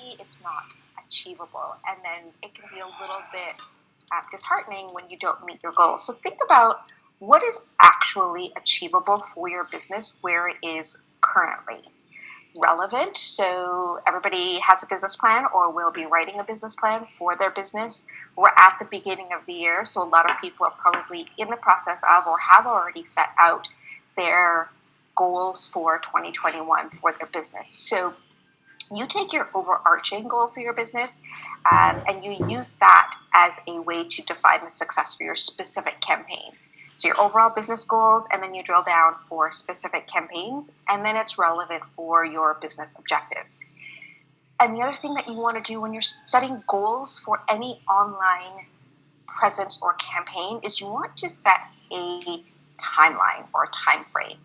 maybe it's not achievable, and then it can be a little bit disheartening when you don't meet your goals. So think about what is actually achievable for your business where it is currently. Relevant, so everybody has a business plan or will be writing a business plan for their business. We're at the beginning of the year, so a lot of people are probably in the process of or have already set out their goals for 2021 for their business. So you take your overarching goal for your business and you use that as a way to define the success for your specific campaign. So your overall business goals, and then you drill down for specific campaigns, and then it's relevant for your business objectives. And the other thing that you want to do when you're setting goals for any online presence or campaign is you want to set a timeline or a time frame.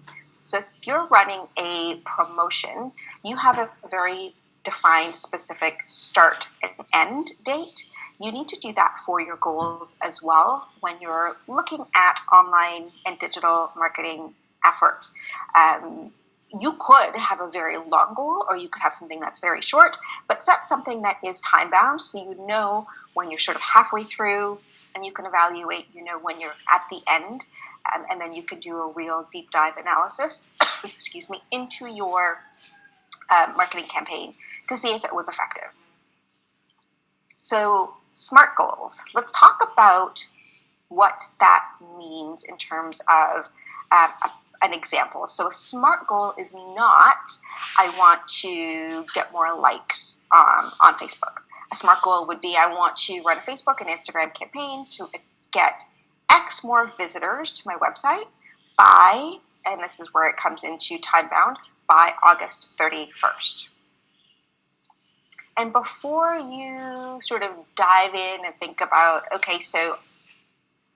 So if you're running a promotion, you have a very defined specific start and end date. You need to do that for your goals as well when you're looking at online and digital marketing efforts. You could have a very long goal, or you could have something that's very short, but set something that is time bound so you know when you're sort of halfway through, and you can evaluate, when you're at the end, and then you can do a real deep dive analysis, into your marketing campaign to see if it was effective. So SMART goals. Let's talk about what that means in terms of an example. So a SMART goal is not, I want to get more likes on Facebook. A SMART goal would be, I want to run a Facebook and Instagram campaign to get X more visitors to my website by, and this is where it comes into time bound, by August 31st. And before you sort of dive in and think about, okay, so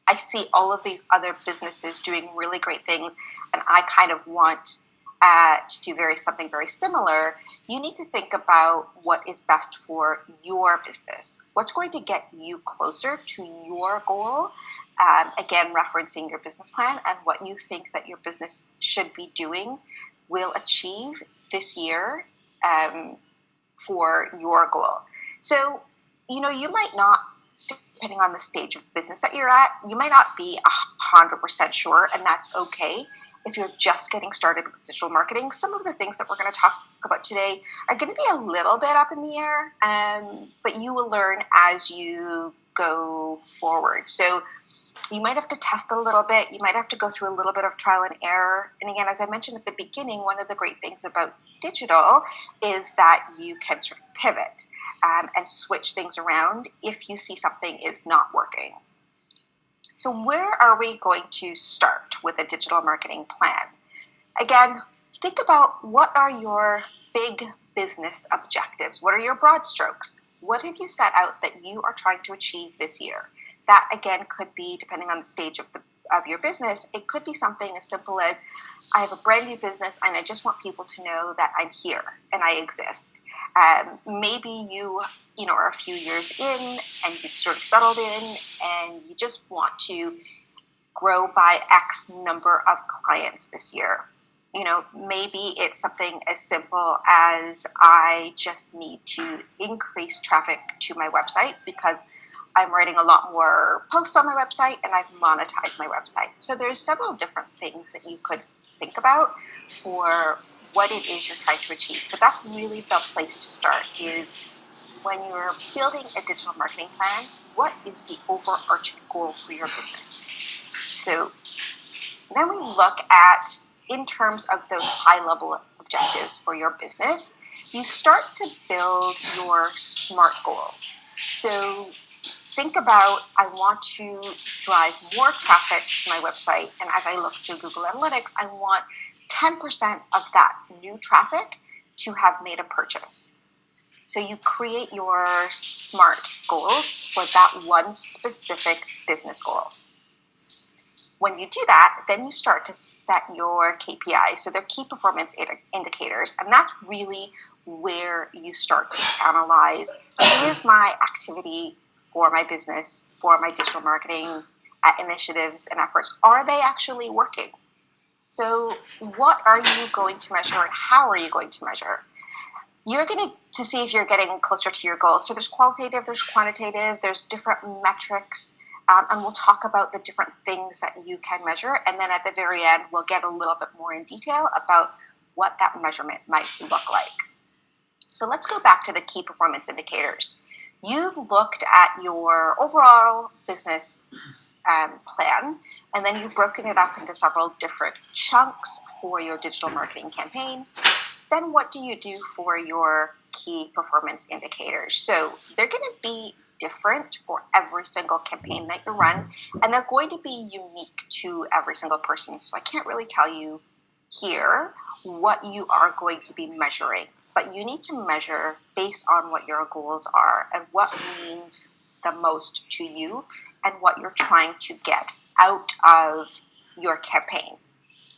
I see all of these other businesses doing really great things, and I kind of want to do something very similar, you need to think about what is best for your business. What's going to get you closer to your goal? Again, referencing your business plan and what you think that your business should be doing will achieve this year for your goal. So, you might not, depending on the stage of business that you're at, you might not be 100% sure, and that's okay. If you're just getting started with digital marketing, some of the things that we're going to talk about today are going to be a little bit up in the air, but you will learn as you go forward. So you might have to test a little bit. You might have to go through a little bit of trial and error. And again, as I mentioned at the beginning, one of the great things about digital is that you can sort of pivot and switch things around if you see something is not working. So where are we going to start with a digital marketing plan? Again, think about what are your big business objectives? What are your broad strokes? What have you set out that you are trying to achieve this year? That, again, could be, depending on the stage of your business, it could be something as simple as, I have a brand new business and I just want people to know that I'm here and I exist. Maybe you are a few years in and you've sort of settled in and you just want to grow by X number of clients this year. Maybe it's something as simple as I just need to increase traffic to my website because I'm writing a lot more posts on my website and I've monetized my website. So there's several different things that you could think about for what it is you're trying to achieve. But that's really the place to start, is when you're building a digital marketing plan, what is the overarching goal for your business? So then we look at, in terms of those high-level objectives for your business, you start to build your SMART goals. So think about, I want to drive more traffic to my website, and as I look through Google Analytics, I want 10% of that new traffic to have made a purchase. So you create your SMART goals for that one specific business goal. When you do that, then you start to set your KPIs, so they're key performance indicators, and that's really where you start to analyze, is my activity for my business, for my digital marketing initiatives and efforts, are they actually working? So what are you going to measure and how are you going to measure? you're going to see if you're getting closer to your goals. So there's qualitative, there's quantitative, there's different metrics, and we'll talk about the different things that you can measure. And then at the very end, we'll get a little bit more in detail about what that measurement might look like. So let's go back to the key performance indicators. You've looked at your overall business plan, and then you've broken it up into several different chunks for your digital marketing campaign. Then what do you do for your key performance indicators? So they're going to be different for every single campaign that you run, and they're going to be unique to every single person. So I can't really tell you here what you are going to be measuring, but you need to measure based on what your goals are and what means the most to you and what you're trying to get out of your campaign.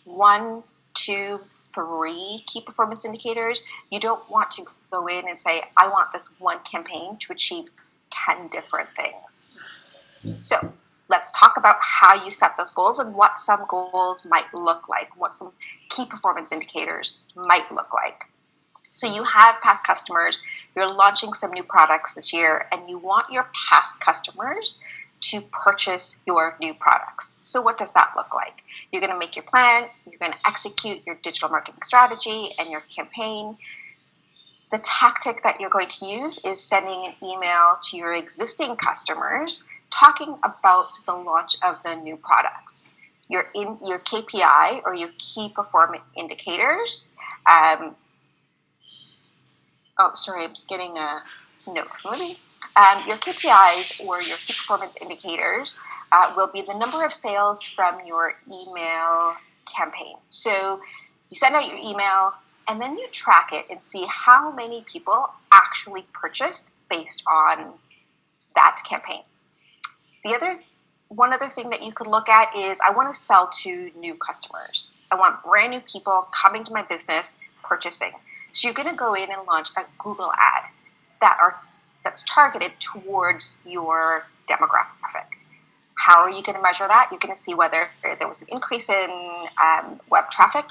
1, 2, 3 key performance indicators. You don't want to go in and say, I want this one campaign to achieve 10 different things. So let's talk about how you set those goals and what some goals might look like, what some key performance indicators might look like. So you have past customers, you're launching some new products this year, and you want your past customers to purchase your new products. So what does that look like? You're going to make your plan, you're going to execute your digital marketing strategy and your campaign. The tactic that you're going to use is sending an email to your existing customers talking about the launch of the new products. Your KPI or your key performance indicators. I'm just getting a note from Libby. Your KPIs or your key performance indicators will be the number of sales from your email campaign. So you send out your email and then you track it and see how many people actually purchased based on that campaign. One other thing that you could look at is I want to sell to new customers. I want brand new people coming to my business purchasing. So you're going to go in and launch a Google ad that's targeted towards your demographic. How are you going to measure that? You're going to see whether there was an increase in web traffic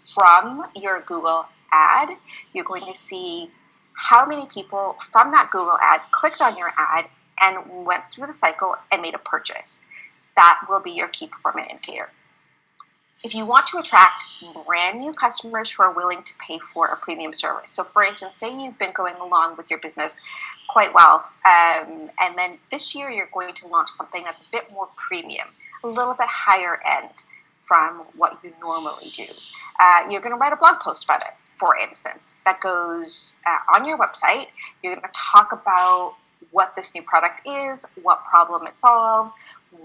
from your Google ad. You're going to see how many people from that Google ad clicked on your ad and went through the cycle and made a purchase. That will be your key performance indicator. If you want to attract brand new customers who are willing to pay for a premium service, so for instance, say you've been going along with your business quite well, and then this year you're going to launch something that's a bit more premium, a little bit higher end from what you normally do. You're going to write a blog post about it, for instance, that goes on your website. You're going to talk about what this new product is, what problem it solves,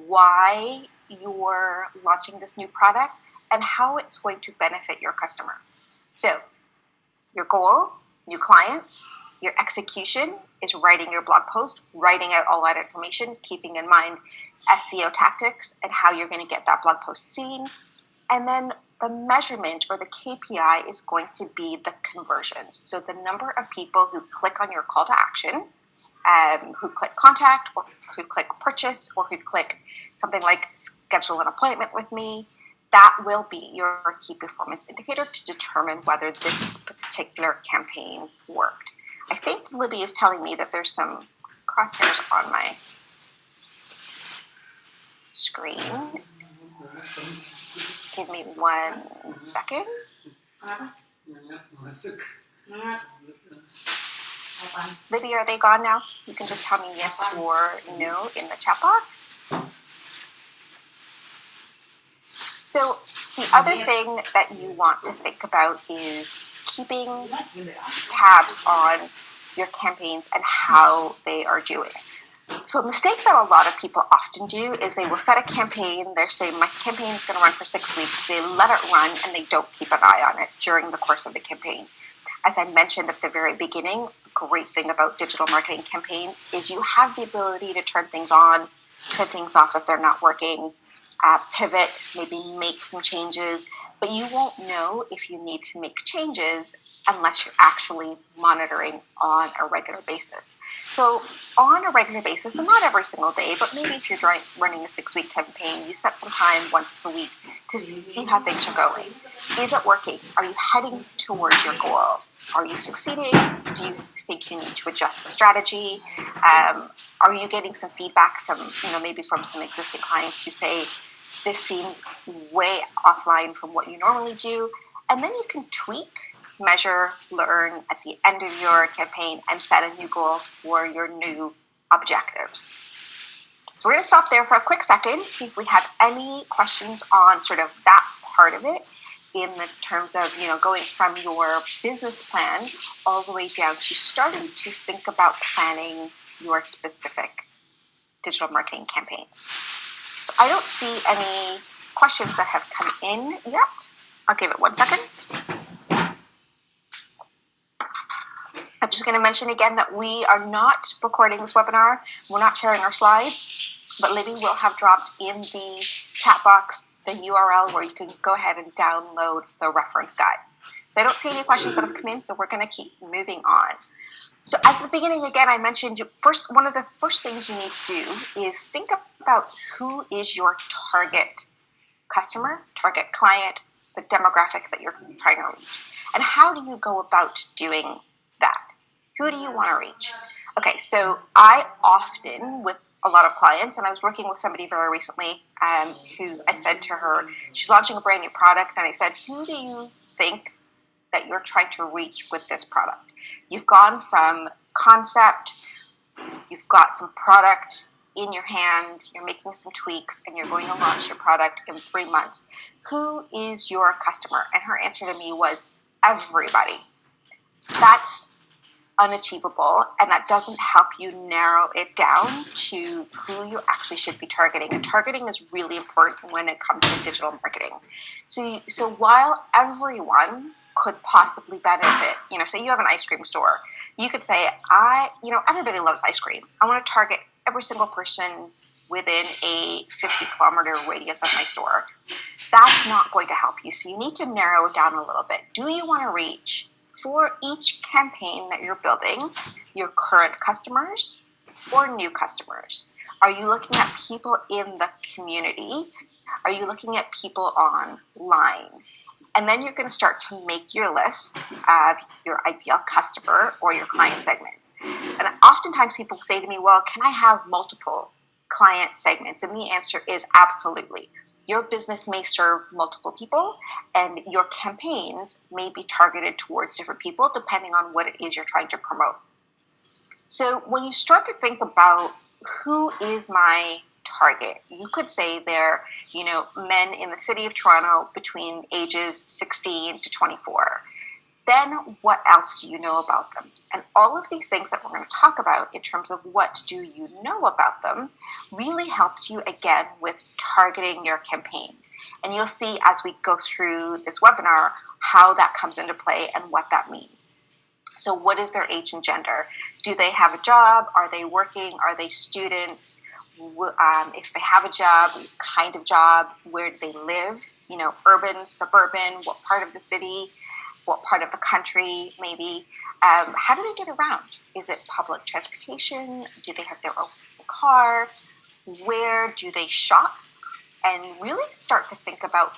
why you're launching this new product, and how it's going to benefit your customer. So your goal, new clients, your execution is writing your blog post, writing out all that information, keeping in mind SEO tactics and how you're going to get that blog post seen. And then the measurement or the KPI is going to be the conversions. So the number of people who click on your call to action, who click contact or who click purchase or who click something like schedule an appointment with me, that will be your key performance indicator to determine whether this particular campaign worked. I think Libby is telling me that there's some crosshairs on my screen. Give me 1 second. Libby, are they gone now? You can just tell me yes or no in the chat box. So the other thing that you want to think about is keeping tabs on your campaigns and how they are doing. So a mistake that a lot of people often do is they will set a campaign, they're saying my campaign is going to run for 6 weeks, they let it run and they don't keep an eye on it during the course of the campaign. As I mentioned at the very beginning, a great thing about digital marketing campaigns is you have the ability to turn things on, turn things off if they're not working, pivot, maybe make some changes, but you won't know if you need to make changes unless you're actually monitoring on a regular basis. So on a regular basis, and not every single day, but maybe if you're running a 6-week campaign, you set some time once a week to see how things are going. Is it working? Are you heading towards your goal? Are you succeeding? Do you think you need to adjust the strategy? Are you getting some feedback, maybe from some existing clients who say, this seems way offline from what you normally do? And then you can tweak, measure, learn at the end of your campaign and set a new goal for your new objectives. So we're going to stop there for a quick second, see if we have any questions on sort of that part of it in the terms of, going from your business plan all the way down to starting to think about planning your specific digital marketing campaigns. So I don't see any questions that have come in yet. I'll give it 1 second. I'm just going to mention again that we are not recording this webinar. We're not sharing our slides, but Libby will have dropped in the chat box the URL where you can go ahead and download the reference guide. So I don't see any questions that have come in, so we're going to keep moving on. So at the beginning, again, I mentioned one of the first things you need to do is think about who is your target customer, target client, the demographic that you're trying to reach. And how do you go about doing that? Who do you want to reach? Okay, so I often, with a lot of clients, and I was working with somebody very recently who I said to her, she's launching a brand new product, and I said, who do you think that you're trying to reach with this product? You've gone from concept, you've got some product in your hand, you're making some tweaks, and you're going to launch your product in 3 months. Who is your customer? And her answer to me was everybody. That's unachievable, and that doesn't help you narrow it down to who you actually should be targeting. And targeting is really important when it comes to digital marketing. So while everyone could possibly benefit, say you have an ice cream store, you could say, everybody loves ice cream. I want to target every single person within a 50-kilometer radius of my store. That's not going to help you. So you need to narrow it down a little bit. Do you want to reach, for each campaign that you're building, your current customers or new customers? Are you looking at people in the community? Are you looking at people online? And then you're going to start to make your list of your ideal customer or your client segments. And oftentimes people say to me, well, can I have multiple client segments? And the answer is absolutely. Your business may serve multiple people, and your campaigns may be targeted towards different people depending on what it is you're trying to promote. So when you start to think about who is my target, you could say they're, men in the city of Toronto between ages 16 to 24. Then what else do you know about them? And all of these things that we're going to talk about in terms of what do you know about them really helps you, again, with targeting your campaigns. And you'll see as we go through this webinar how that comes into play and what that means. So what is their age and gender? Do they have a job? Are they working? Are they students? If they have a job, what kind of job? Where do they live? Urban, suburban, what part of the city? What part of the country, maybe? How do they get around? Is it public transportation? Do they have their own car? Where do they shop? And really start to think about,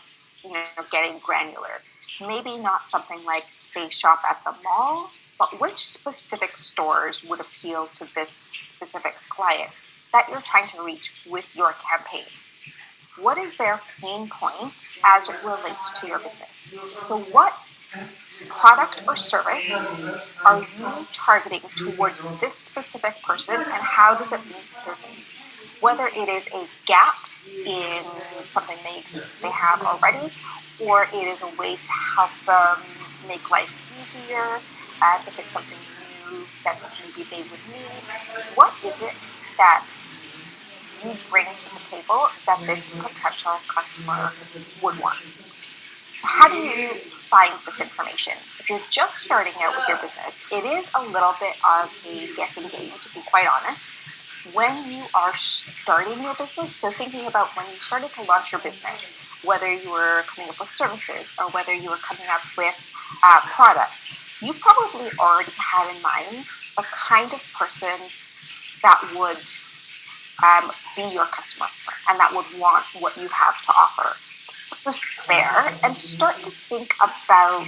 getting granular. Maybe not something like they shop at the mall, but which specific stores would appeal to this specific client that you're trying to reach with your campaign? What is their pain point as it relates to your business? So what product or service are you targeting towards this specific person, and how does it meet their needs? Whether it is a gap in something they have already, or it is a way to help them make life easier, if it's something new that maybe they would need. What is it that you bring to the table that this potential customer would want? So how do you find this information? If you're just starting out with your business, it is a little bit of a guessing game, to be quite honest. When you are starting your business, so thinking about when you started to launch your business, whether you were coming up with services or whether you were coming up with products, you probably already had in mind the kind of person that would be your customer and that would want what you have to offer. So just there and start to think about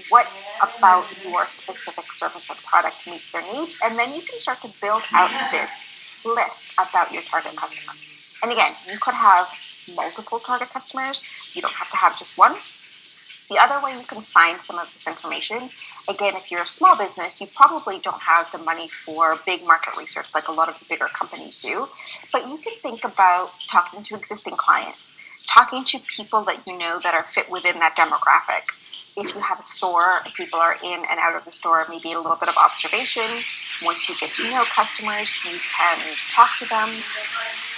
what about your specific service or product meets their needs, and then you can start to build out this list about your target customer. And again, you could have multiple target customers. You don't have to have just one. The other way you can find some of this information, again, if you're a small business, you probably don't have the money for big market research like a lot of the bigger companies do, but you can think about talking to existing clients, talking to people that you know that are fit within that demographic. If you have a store, people are in and out of the store, maybe a little bit of observation. Once you get to know customers, you can talk to them.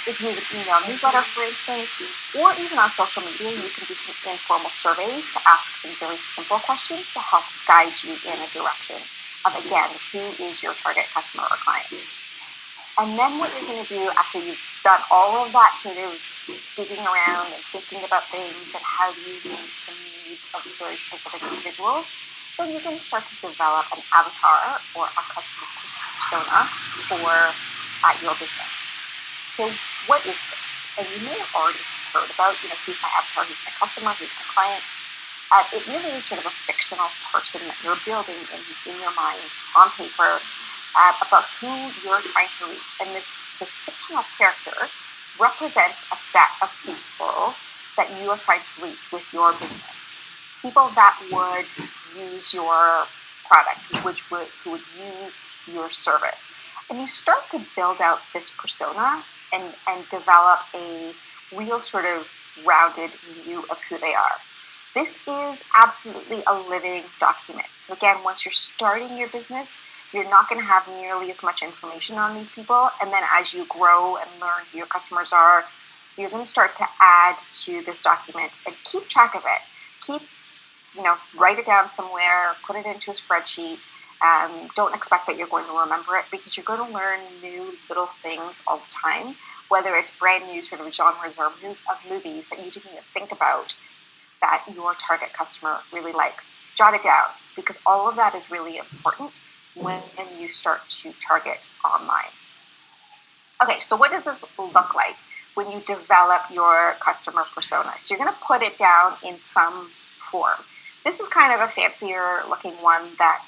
If you have an email newsletter, for instance, or even on social media, you can do some informal surveys to ask some very simple questions to help guide you in a direction of, again, who is your target customer or client. And then what you're going to do after you've done all of that sort of digging around and thinking about things and how do you meet the needs of very specific individuals, then you're going to start to develop an avatar or a customer persona for your business. So what is this? And you may have already heard about, who's my avatar, who's my customer, who's my client. It really is sort of a fictional person that you're building in your mind on paper about who you're trying to reach. And this fictional character represents a set of people that you are trying to reach with your business. People that would use your product, who would use your service. And you start to build out this persona and develop a real sort of rounded view of who they are. This is absolutely a living document. So again, once you're starting your business, you're not going to have nearly as much information on these people. And then as you grow and learn who your customers are, you're going to start to add to this document and keep track of it. Write it down somewhere, put it into a spreadsheet. Don't expect that you're going to remember it because you're going to learn new little things all the time, whether it's brand new sort of genres or of movies that you didn't even think about that your target customer really likes. Jot it down because all of that is really important when you start to target online. Okay, so what does this look like when you develop your customer persona? So you're going to put it down in some form. This is kind of a fancier looking one that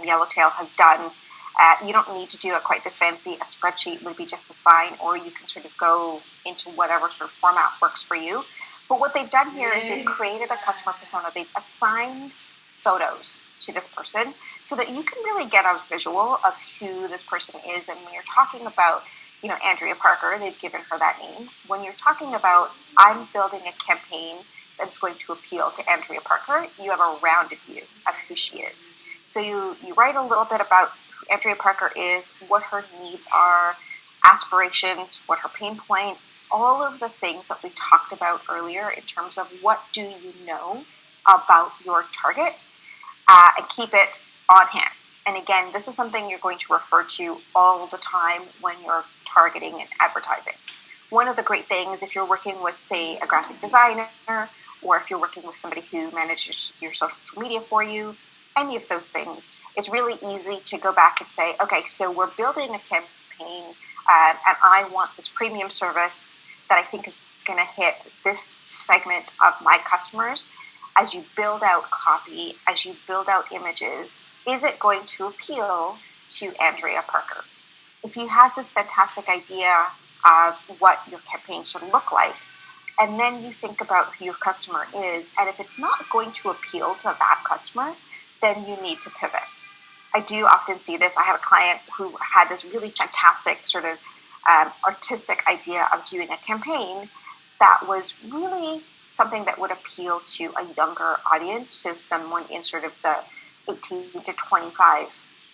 Yellowtail has done. You don't need to do it quite this fancy. A spreadsheet would be just as fine, or you can sort of go into whatever sort of format works for you. But what they've done here is they've created a customer persona. They've assigned photos to this person so that you can really get a visual of who this person is. And when you're talking about, Andrea Parker, they've given her that name. When you're talking about, I'm building a campaign that is going to appeal to Andrea Parker, you have a rounded view of who she is. So you write a little bit about who Andrea Parker is, what her needs are, aspirations, what her pain points, all of the things that we talked about earlier in terms of what do you know about your target, and keep it on hand. And again, this is something you're going to refer to all the time when you're targeting and advertising. One of the great things, if you're working with, say, a graphic designer, or if you're working with somebody who manages your social media for you, any of those things, it's really easy to go back and say, okay, so we're building a campaign, and I want this premium service that I think is going to hit this segment of my customers. As you build out copy, as you build out images, is it going to appeal to Andrea Parker? If you have this fantastic idea of what your campaign should look like, and then you think about who your customer is, and if it's not going to appeal to that customer, then you need to pivot. I do often see this. I had a client who had this really fantastic sort of artistic idea of doing a campaign that was really something that would appeal to a younger audience, so someone in sort of the 18 to 25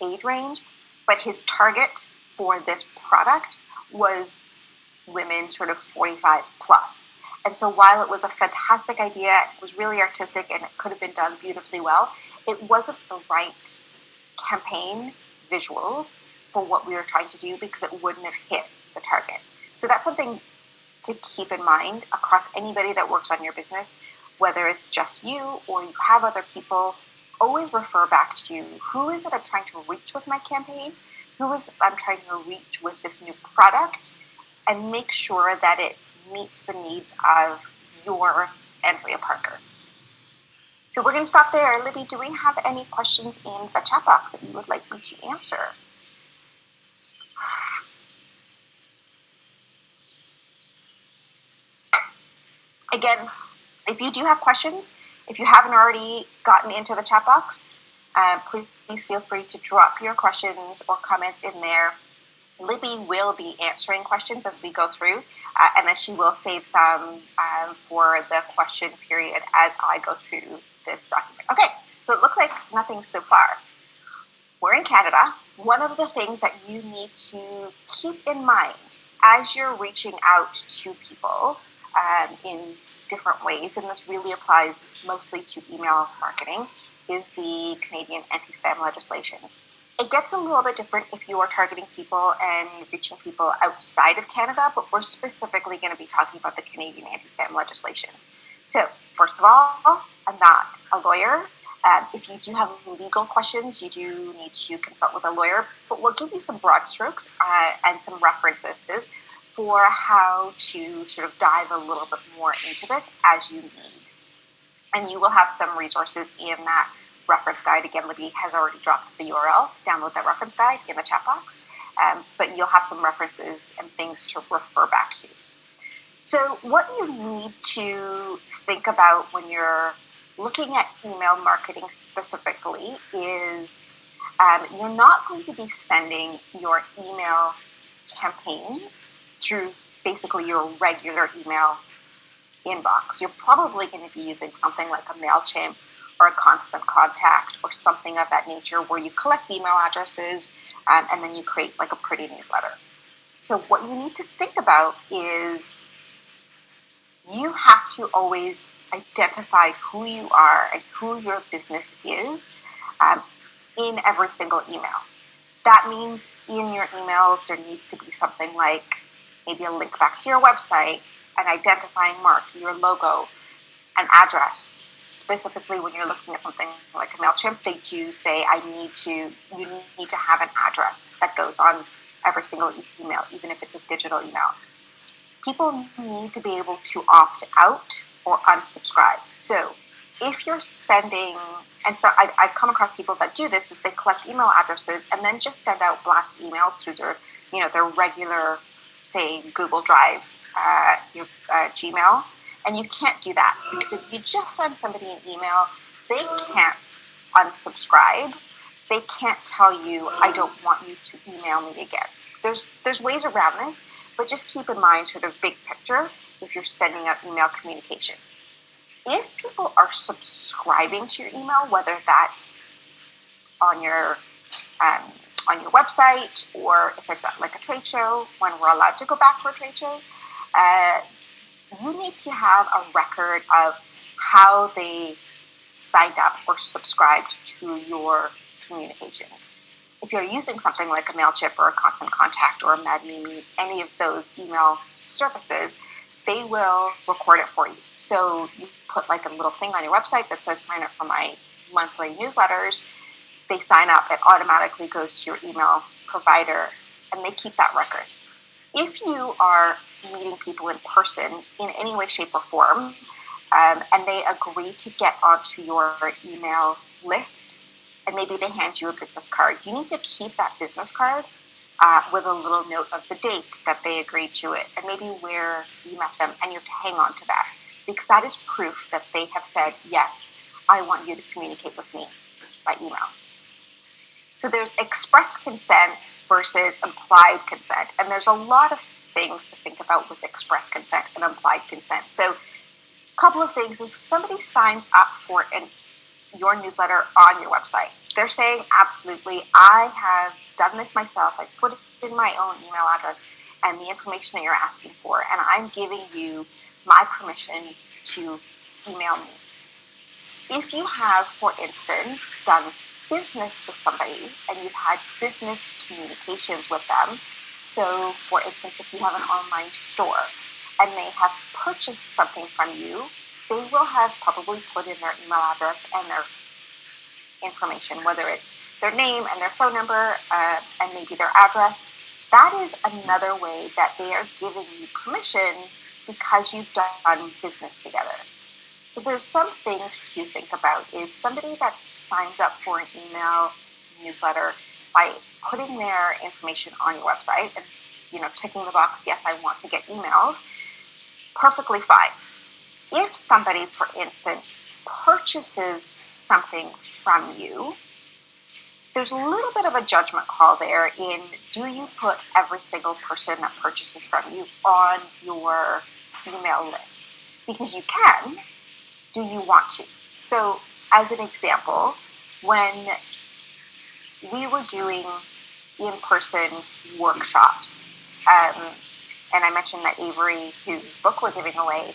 age range. But his target for this product was women sort of 45 plus. And so while it was a fantastic idea, it was really artistic and it could have been done beautifully well, it wasn't the right campaign visuals for what we were trying to do because it wouldn't have hit the target. So that's something to keep in mind across anybody that works on your business, whether it's just you or you have other people. Always refer back to who is it I'm trying to reach with my campaign, who is it I'm trying to reach with this new product, and make sure that it meets the needs of your Andrea Parker. So we're going to stop there. Libby, do we have any questions in the chat box that you would like me to answer? Again, if you do have questions, if you haven't already gotten into the chat box, please feel free to drop your questions or comments in there. Libby will be answering questions as we go through, and then she will save some for the question period as I go through this document. Okay, so it looks like nothing so far. We're in Canada. One of the things that you need to keep in mind as you're reaching out to people in different ways, and this really applies mostly to email marketing, is the Canadian anti-spam legislation. It gets a little bit different if you are targeting people and reaching people outside of Canada, but we're specifically going to be talking about the Canadian anti-spam legislation. So, first of all, I'm not a lawyer. If you do have legal questions, you do need to consult with a lawyer, but we'll give you some broad strokes and some references for how to sort of dive a little bit more into this as you need. And you will have some resources in that reference guide. Again, Libby has already dropped the URL to download that reference guide in the chat box, but you'll have some references and things to refer back to. So what you need to think about when you're looking at email marketing specifically is you're not going to be sending your email campaigns through basically your regular email inbox. You're probably going to be using something like a MailChimp or a Constant Contact or something of that nature where you collect email addresses and then you create like a pretty newsletter. So what you need to think about is you have to always identify who you are and who your business is in every single email. That means in your emails there needs to be something like maybe a link back to your website, an identifying mark, your logo, an address. Specifically when you're looking at something like a MailChimp, they do say you need to have an address that goes on every single email, even if it's a digital email. People need to be able to opt out or unsubscribe. So if you're sending, and so I've come across people that do this, is they collect email addresses and then just send out blast emails through their regular, say, Google Drive, Gmail. And you can't do that because if you just send somebody an email, they can't unsubscribe. They can't tell you, I don't want you to email me again. There's ways around this, but just keep in mind sort of big picture if you're sending out email communications. If people are subscribing to your email, whether that's on your website or if it's at like a trade show, when we're allowed to go back for trade shows, you need to have a record of how they signed up or subscribed to your communications. If you're using something like a MailChimp or a Constant Contact or a MadMimi, any of those email services, they will record it for you. So you put like a little thing on your website that says sign up for my monthly newsletters. They sign up, it automatically goes to your email provider, and they keep that record. If you are meeting people in person in any way, shape, or form, and they agree to get onto your email list, and maybe they hand you a business card, you need to keep that business card with a little note of the date that they agreed to it, and maybe where you met them, and you have to hang on to that, because that is proof that they have said, yes, I want you to communicate with me by email. So there's express consent versus implied consent, and there's a lot of things to think about with express consent and implied consent. So a couple of things is if somebody signs up for your newsletter on your website, they're saying, absolutely, I have done this myself. I put it in my own email address and the information that you're asking for, and I'm giving you my permission to email me. If you have, for instance, done business with somebody and you've had business communications with them, so for instance, if you have an online store and they have purchased something from you, they will have probably put in their email address and their information, whether it's their name and their phone number and maybe their address. That is another way that they are giving you permission because you've done business together. So there's some things to think about. Is somebody that signs up for an email newsletter by putting their information on your website and ticking the box, yes, I want to get emails, perfectly fine. If somebody, for instance, purchases something from you, there's a little bit of a judgment call there in, do you put every single person that purchases from you on your email list? Because you can. Do you want to? So as an example, when we were doing in-person workshops, and I mentioned that Avery, whose book we're giving away,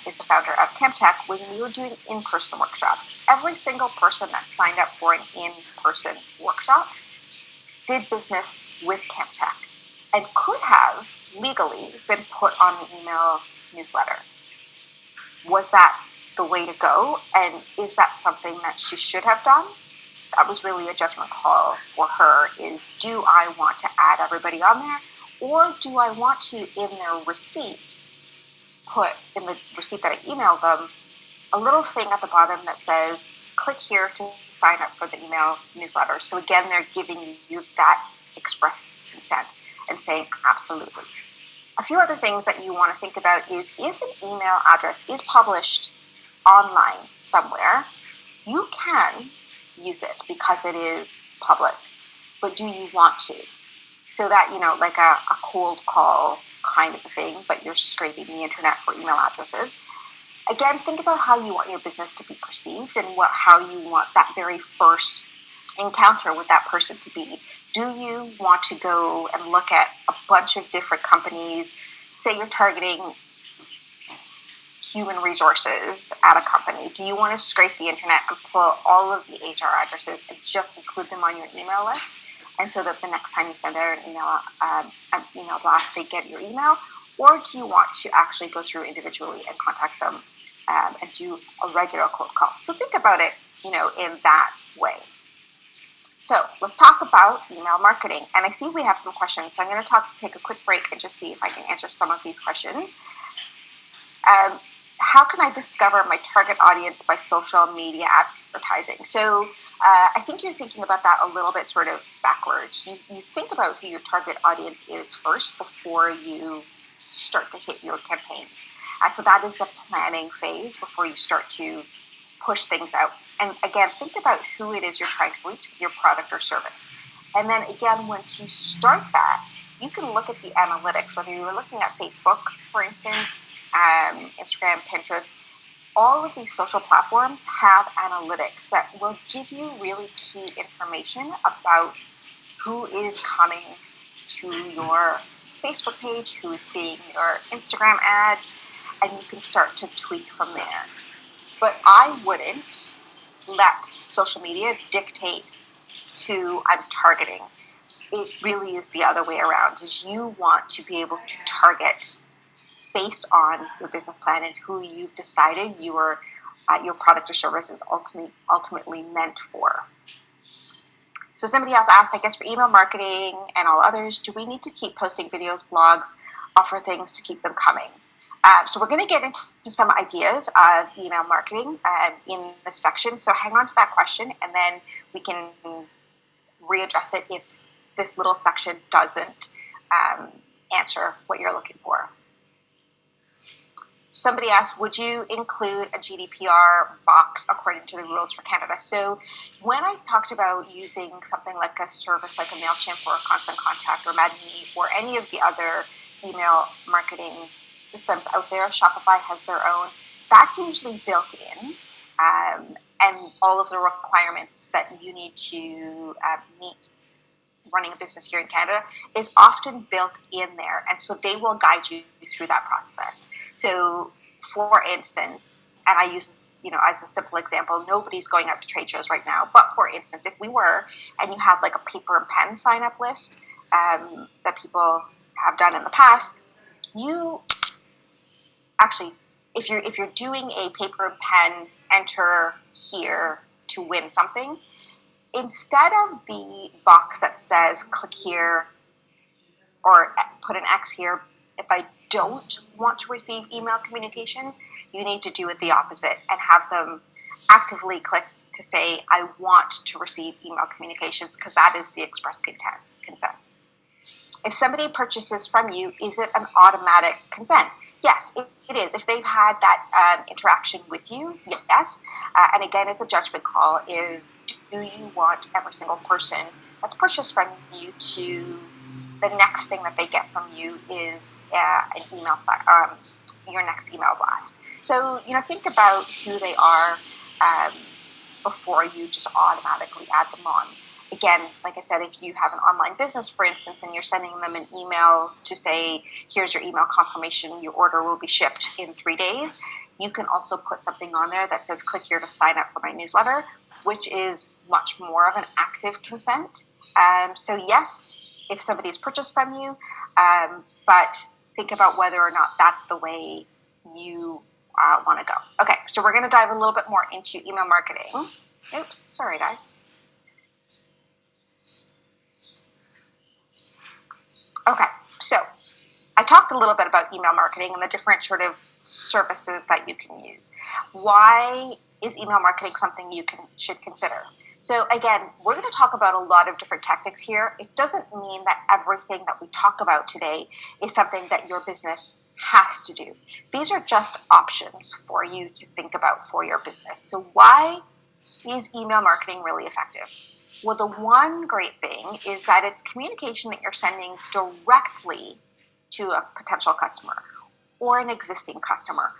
is the founder of Chemtech. When we were doing in-person workshops, every single person that signed up for an in-person workshop did business with Chemtech and could have legally been put on the email newsletter. Was that the way to go? And is that something that she should have done? That was really a judgment call for her, is, do I want to add everybody on there? Or do I want to, in their receipt, put in the receipt that I emailed them, a little thing at the bottom that says, click here to sign up for the email newsletter. So again, they're giving you that express consent and saying, absolutely. A few other things that you want to think about is, if an email address is published online somewhere, you can use it because it is public, but do you want to? So that, like a cold call kind of a thing, but you're scraping the internet for email addresses. Again, think about how you want your business to be perceived and how you want that very first encounter with that person to be. Do you want to go and look at a bunch of different companies? Say you're targeting human resources at a company. Do you want to scrape the internet and pull all of the HR addresses and just include them on your email list? And so that the next time you send out an email blast, they get your email? Or do you want to actually go through individually and contact them and do a regular cold call? So think about it, in that way. So let's talk about email marketing. And I see we have some questions, so I'm going to take a quick break and just see if I can answer some of these questions. How can I discover my target audience by social media advertising? So I think you're thinking about that a little bit sort of backwards. You think about who your target audience is first before you start to hit your campaigns. So that is the planning phase before you start to push things out. And again, think about who it is you're trying to reach with your product or service. And then again, once you start that, you can look at the analytics, whether you're looking at Facebook, for instance, Instagram, Pinterest. All of these social platforms have analytics that will give you really key information about who is coming to your Facebook page, who is seeing your Instagram ads, and you can start to tweak from there. But I wouldn't let social media dictate who I'm targeting. It really is the other way around, is you want to be able to target based on your business plan and who you've decided your product or service is ultimately meant for. So somebody else asked, I guess for email marketing and all others, do we need to keep posting videos, blogs, offer things to keep them coming? So we're going to get into some ideas of email marketing in this section. So hang on to that question, and then we can readdress it if this little section doesn't answer what you're looking for. Somebody asked, would you include a GDPR box according to the rules for Canada? So when I talked about using something like a service like a MailChimp or a Constant Contact or MadMe or any of the other email marketing systems out there, Shopify has their own, that's usually built in. And all of the requirements that you need to meet running a business here in Canada is often built in there. And so they will guide you through that process. So for instance, and I use this, as a simple example, nobody's going out to trade shows right now. But for instance, if we were, and you have like a paper and pen sign up list that people have done in the past, you actually, if you're doing a paper and pen, enter here to win something, instead of the box that says click here or put an X here, if I don't want to receive email communications, you need to do it the opposite and have them actively click to say, I want to receive email communications, because that is the express consent. If somebody purchases from you, is it an automatic consent? Yes, it is. If they've had that interaction with you, yes. And again, it's a judgment call. Do you want every single person that's purchased from you to the next thing that they get from you is an email, your next email blast. So, think about who they are before you just automatically add them on. Again, like I said, if you have an online business, for instance, and you're sending them an email to say, here's your email confirmation, your order will be shipped in 3 days, you can also put something on there that says, click here to sign up for my newsletter, which is much more of an active consent. So yes, if somebody has purchased from you, but think about whether or not that's the way you want to go. Okay, so we're going to dive a little bit more into email marketing. Oops, sorry guys. Okay, so I talked a little bit about email marketing and the different sort of services that you can use. Why is email marketing something you should consider? So again, we're going to talk about a lot of different tactics here. It doesn't mean that everything that we talk about today is something that your business has to do. These are just options for you to think about for your business. So why is email marketing really effective? Well, the one great thing is that it's communication that you're sending directly to a potential customer or an existing customer,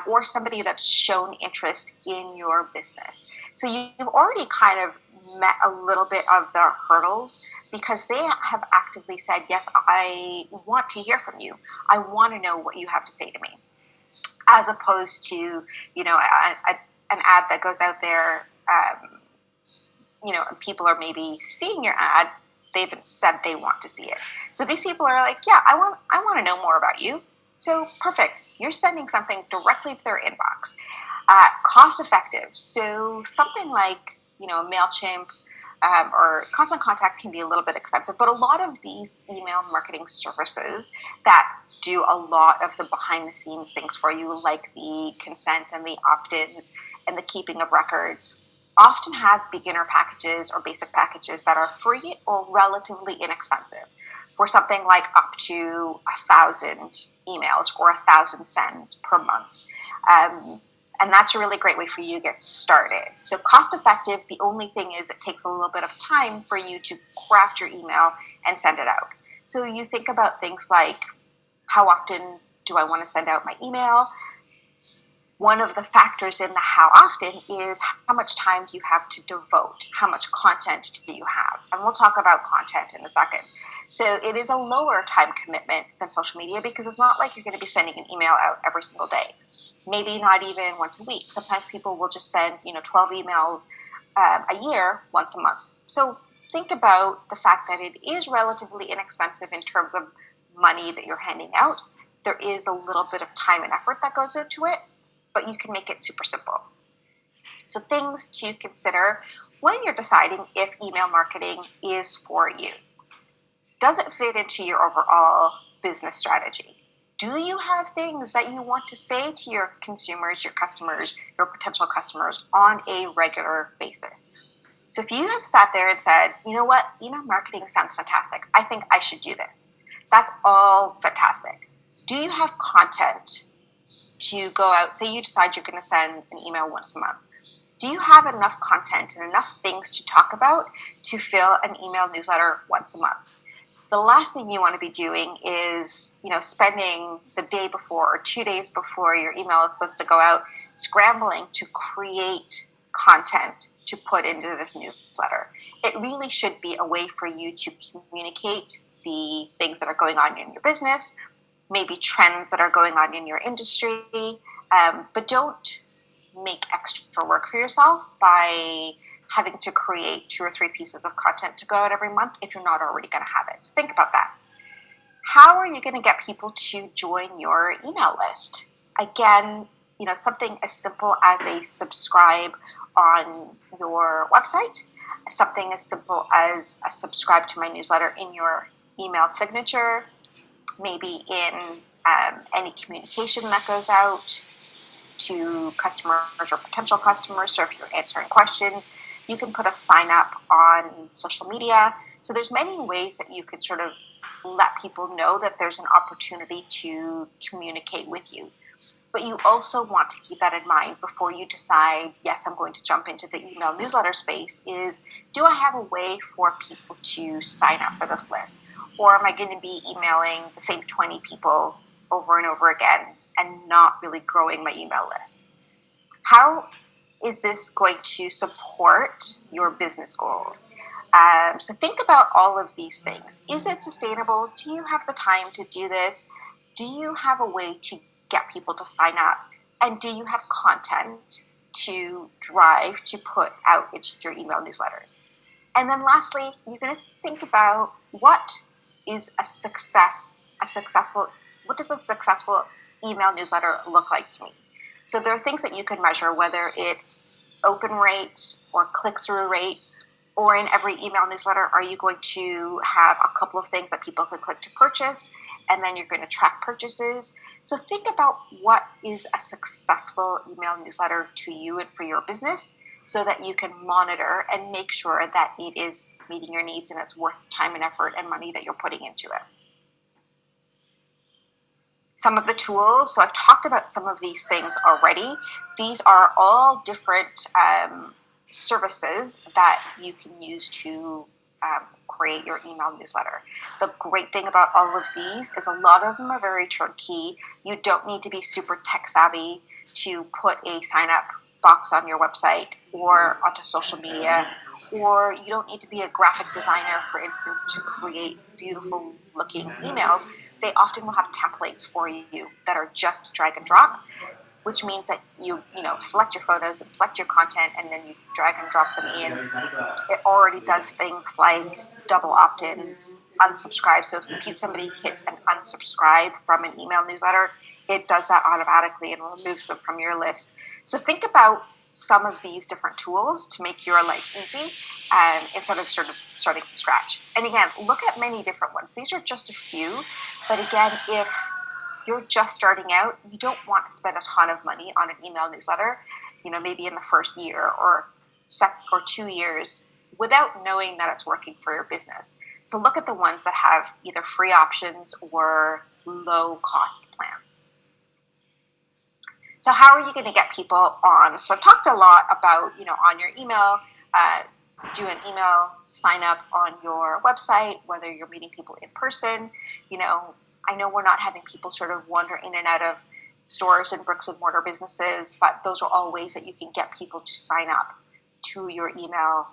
or somebody that's shown interest in your business. So you've already kind of met a little bit of the hurdles because they have actively said, yes, I want to hear from you. I want to know what you have to say to me. As opposed to, an ad that goes out there, and people are maybe seeing your ad, they haven't said they want to see it. So these people are like, yeah, I want to know more about you. So perfect. You're sending something directly to their inbox. Cost effective. So something like, a MailChimp or Constant Contact can be a little bit expensive, but a lot of these email marketing services that do a lot of the behind the scenes things for you, like the consent and the opt-ins and the keeping of records, often have beginner packages or basic packages that are free or relatively inexpensive for something like up to 1,000 emails or 1,000 sends per month. And that's a really great way for you to get started. So cost effective, the only thing is it takes a little bit of time for you to craft your email and send it out. So you think about things like, how often do I want to send out my email? One of the factors in the how often is how much time do you have to devote? How much content do you have? And we'll talk about content in a second. So it is a lower time commitment than social media because it's not like you're going to be sending an email out every single day. Maybe not even once a week. Sometimes people will just send, 12 emails a year, once a month. So think about the fact that it is relatively inexpensive in terms of money that you're handing out. There is a little bit of time and effort that goes into it, but you can make it super simple. So things to consider when you're deciding if email marketing is for you. Does it fit into your overall business strategy? Do you have things that you want to say to your consumers, your customers, your potential customers on a regular basis? So if you have sat there and said, you know what, email marketing sounds fantastic. I think I should do this. That's all fantastic. Do you have content to go out? Say you decide you're going to send an email once a month. Do you have enough content and enough things to talk about to fill an email newsletter once a month? The last thing you want to be doing is, spending the day before or 2 days before your email is supposed to go out, scrambling to create content to put into this newsletter. It really should be a way for you to communicate the things that are going on in your business, maybe trends that are going on in your industry, but don't make extra work for yourself by having to create 2 or 3 pieces of content to go out every month if you're not already going to have it. So think about that. How are you going to get people to join your email list? Again, something as simple as a subscribe on your website, something as simple as a subscribe to my newsletter in your email signature, maybe in any communication that goes out. to customers or potential customers. So if you're answering questions, you can put a sign up on social media. So there's many ways that you could sort of let people know that there's an opportunity to communicate with you. But you also want to keep that in mind before you decide, yes, I'm going to jump into the email newsletter space, is do I have a way for people to sign up for this list? Or am I going to be emailing the same 20 people over and over again and not really growing my email list? How is this going to support your business goals? So think about all of these things. Is it sustainable? Do you have the time to do this? Do you have a way to get people to sign up? And do you have content to drive to put out into your email newsletters? And then lastly, you're going to think about what does a successful email newsletter look like to me? So there are things that you can measure, whether it's open rate or click-through rate, or in every email newsletter, are you going to have a couple of things that people can click to purchase, and then you're going to track purchases? So think about what is a successful email newsletter to you and for your business, so that you can monitor and make sure that it is meeting your needs and it's worth the time and effort and money that you're putting into it. Some of the tools, so I've talked about some of these things already. These are all different services that you can use to create your email newsletter. The great thing about all of these is a lot of them are very turnkey. You don't need to be super tech savvy to put a sign up box on your website or onto social media, or you don't need to be a graphic designer, for instance, to create beautiful looking emails. They often will have templates for you that are just drag and drop, which means that you select your photos and select your content, and then you drag and drop them in. It already does things like double opt-ins, unsubscribe. So if somebody hits an unsubscribe from an email newsletter, it does that automatically and removes them from your list. So think about some of these different tools to make your life easy, instead of sort of starting from scratch. And again, look at many different ones. These are just a few, but again, if you're just starting out, you don't want to spend a ton of money on an email newsletter, maybe in the first year or 2 years, without knowing that it's working for your business. So look at the ones that have either free options or low cost plans. So how are you going to get people on? So I've talked a lot about, on your email, do an email sign up on your website, whether you're meeting people in person. I know we're not having people sort of wander in and out of stores and bricks and mortar businesses, but those are all ways that you can get people to sign up to your email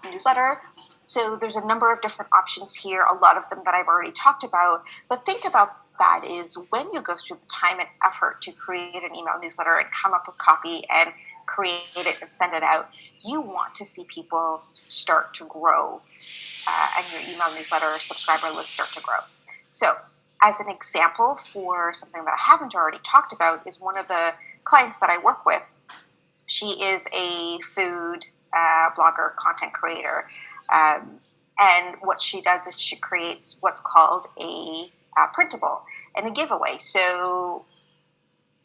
newsletter. So there's a number of different options here, a lot of them that I've already talked about, but think about that is when you go through the time and effort to create an email newsletter and come up with copy and create it and send it out, you want to see people start to grow and your email newsletter subscriber list start to grow. So as an example for something that I haven't already talked about is one of the clients that I work with. She is a food blogger, content creator. And what she does is she creates what's called a printable and a giveaway. So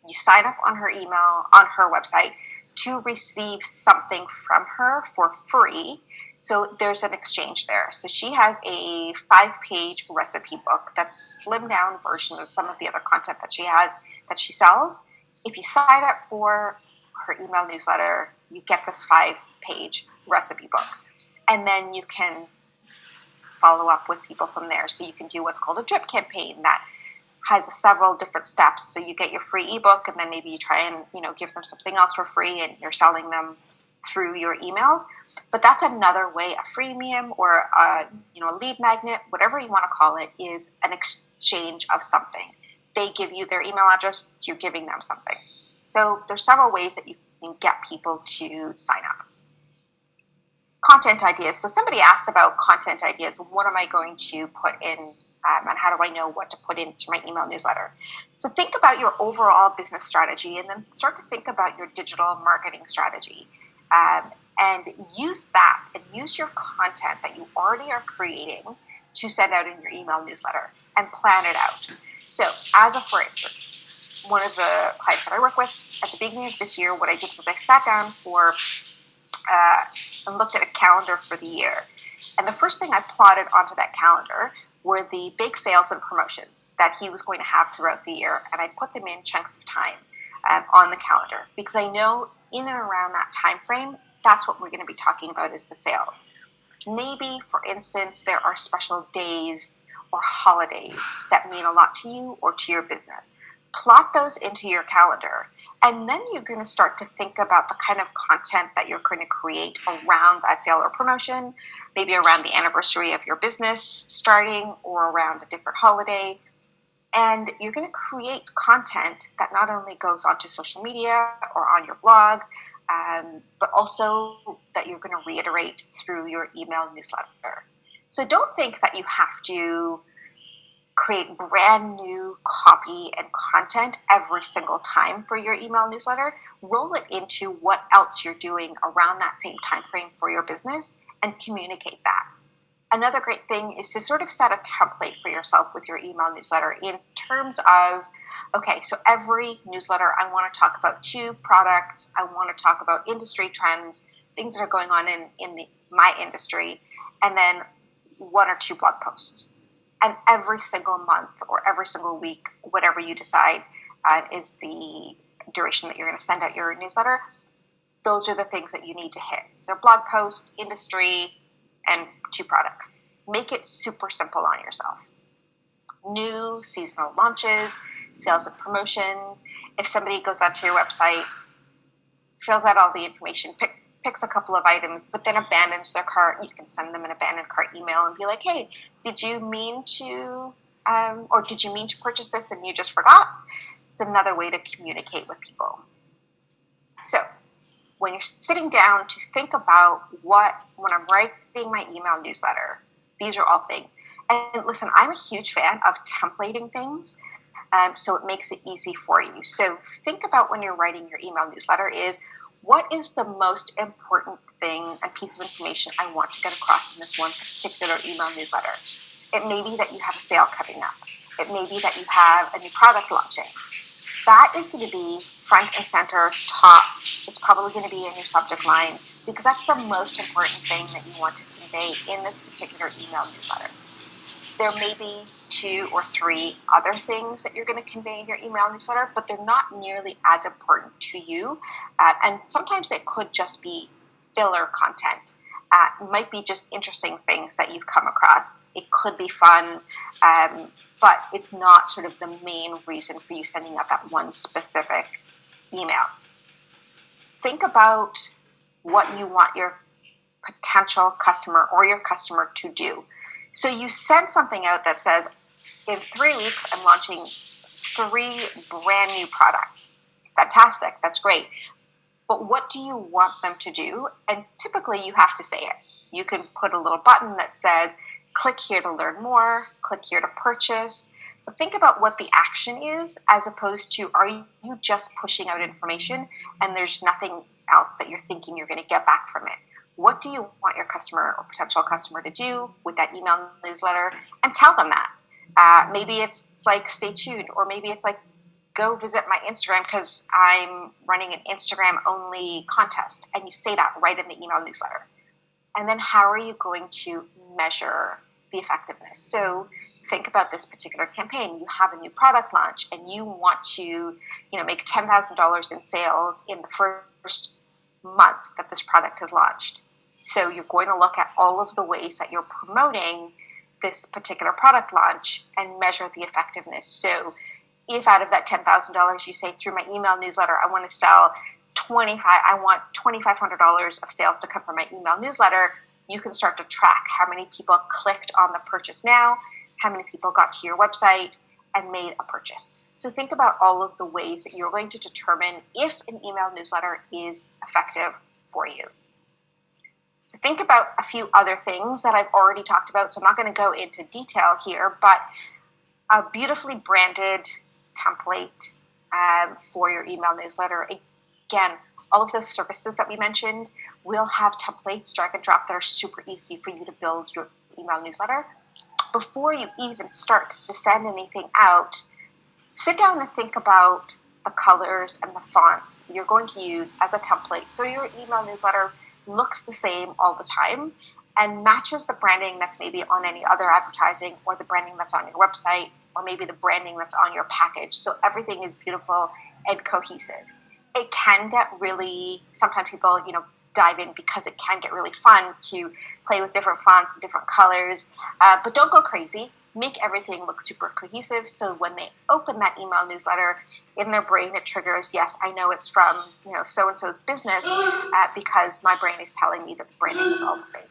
you sign up on her email, on her website, to receive something from her for free. So there's an exchange there. So she has a 5-page recipe book that's a slimmed down version of some of the other content that she has that she sells. If you sign up for her email newsletter, you get this 5-page recipe book. And then you can follow up with people from there. So you can do what's called a drip campaign that has several different steps. So you get your free ebook, and then maybe you try and give them something else for free, and you're selling them through your emails. But that's another way. A freemium or a lead magnet, whatever you want to call it, is an exchange of something. They give you their email address, you're giving them something. So there's several ways that you can get people to sign up. Content ideas. So somebody asked about content ideas. What am I going to put in, and how do I know what to put into my email newsletter? So think about your overall business strategy, and then start to think about your digital marketing strategy, and use that, and use your content that you already are creating to send out in your email newsletter, and plan it out. So for instance, one of the clients that I work with, at the beginning of this year, what I did was I sat down and looked at a calendar for the year. And the first thing I plotted onto that calendar were the big sales and promotions that he was going to have throughout the year. And I put them in chunks of time on the calendar, because I know in and around that time frame, that's what we're going to be talking about is the sales. Maybe, for instance, there are special days or holidays that mean a lot to you or to your business. Plot those into your calendar, and then you're going to start to think about the kind of content that you're going to create around that sale or promotion, maybe around the anniversary of your business starting or around a different holiday. And you're going to create content that not only goes onto social media or on your blog, but also that you're going to reiterate through your email newsletter. So don't think that you have to create brand new copy and content every single time for your email newsletter. Roll it into what else you're doing around that same time frame for your business and communicate that. Another great thing is to sort of set a template for yourself with your email newsletter in terms of, okay, so every newsletter I want to talk about 2 products, I want to talk about industry trends, things that are going on in my industry, and then 1 or 2 blog posts. And every single month or every single week, whatever you decide is the duration that you're going to send out your newsletter, those are the things that you need to hit. So blog post, industry, and 2 products. Make it super simple on yourself. New seasonal launches, sales and promotions. If somebody goes onto your website, fills out all the information, picks a couple of items, but then abandons their cart, you can send them an abandoned cart email and be like, hey, did you mean to purchase this and you just forgot? It's another way to communicate with people. So when you're sitting down to think about when I'm writing my email newsletter, these are all things. And listen, I'm a huge fan of templating things, so it makes it easy for you. So think about when you're writing your email newsletter is, what is the most important thing, a piece of information I want to get across in this one particular email newsletter? It may be that you have a sale coming up. It may be that you have a new product launching. That is going to be front and center, top. It's probably going to be in your subject line, because that's the most important thing that you want to convey in this particular email newsletter. There may be 2 or 3 other things that you're going to convey in your email newsletter, but they're not nearly as important to you. And sometimes it could just be filler content. It might be just interesting things that you've come across. It could be fun, but it's not sort of the main reason for you sending out that one specific email. Think about what you want your potential customer or your customer to do. So you send something out that says, in 3 weeks, I'm launching 3 brand new products. Fantastic. That's great. But what do you want them to do? And typically you have to say it. You can put a little button that says, click here to learn more, click here to purchase. But think about what the action is, as opposed to, are you just pushing out information and there's nothing else that you're thinking you're going to get back from it? What do you want your customer or potential customer to do with that email newsletter? And tell them that. Maybe it's like, stay tuned, or maybe it's like, go visit my Instagram because I'm running an Instagram only contest. And you say that right in the email newsletter. And then how are you going to measure the effectiveness? So think about this particular campaign. You have a new product launch and you want to, make $10,000 in sales in the first month that this product has launched. So you're going to look at all of the ways that you're promoting this particular product launch and measure the effectiveness. So if out of that $10,000 you say, through my email newsletter, I want $2,500 of sales to come from my email newsletter, you can start to track how many people clicked on the purchase now, how many people got to your website and made a purchase. So think about all of the ways that you're going to determine if an email newsletter is effective for you. So think about a few other things that I've already talked about. So I'm not going to go into detail here, but a beautifully branded template for your email newsletter. Again, all of those services that we mentioned will have templates, drag and drop, that are super easy for you to build your email newsletter. Before you even start to send anything out, sit down and think about the colors and the fonts you're going to use as a template so your email newsletter looks the same all the time and matches the branding that's maybe on any other advertising or the branding that's on your website or maybe the branding that's on your package. So everything is beautiful and cohesive. It can get really, sometimes people, dive in because it can get really fun to play with different fonts and different colors, but don't go crazy. Make everything look super cohesive so when they open that email newsletter, in their brain it triggers, yes, I know it's from so-and-so's business because my brain is telling me that the branding is all the same.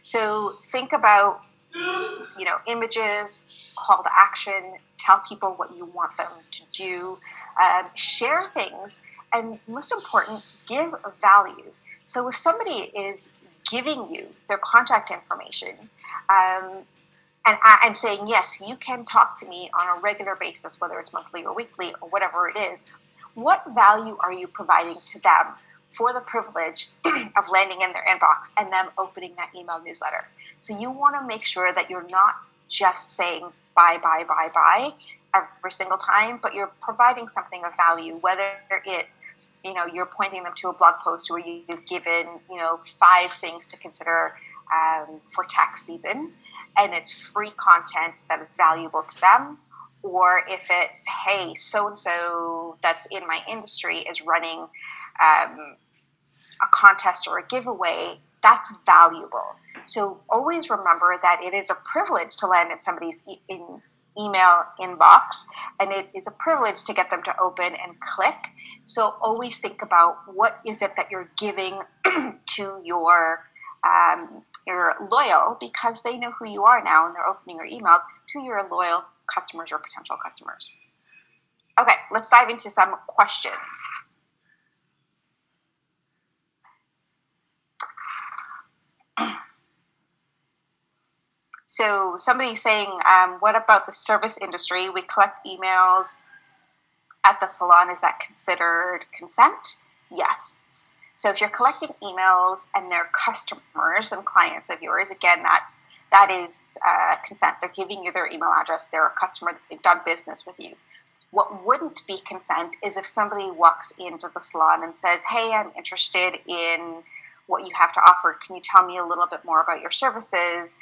So think about images, call to action, tell people what you want them to do, share things, and most important, give value. So if somebody is giving you their contact information, and saying, yes, you can talk to me on a regular basis, whether it's monthly or weekly or whatever it is, what value are you providing to them for the privilege of landing in their inbox and them opening that email newsletter? So you want to make sure that you're not just saying buy every single time, but you're providing something of value, whether it's, you're pointing them to a blog post where you've given, 5 things to consider for tax season, and it's free content that is valuable to them. Or if it's, hey, so-and-so that's in my industry is running a contest or a giveaway, that's valuable. So always remember that it is a privilege to land in somebody's email inbox, and it is a privilege to get them to open and click. So always think about what is it that you're giving to your loyal, because they know who you are now and they're opening your emails, to your loyal customers or potential customers. Okay, let's dive into some questions. So somebody's saying, what about the service industry? We collect emails at the salon. Is that considered consent? Yes. So if you're collecting emails and they're customers and clients of yours, again, that is consent. They're giving you their email address. They're a customer. They've done business with you. What wouldn't be consent is if somebody walks into the salon and says, hey, I'm interested in what you have to offer. Can you tell me a little bit more about your services?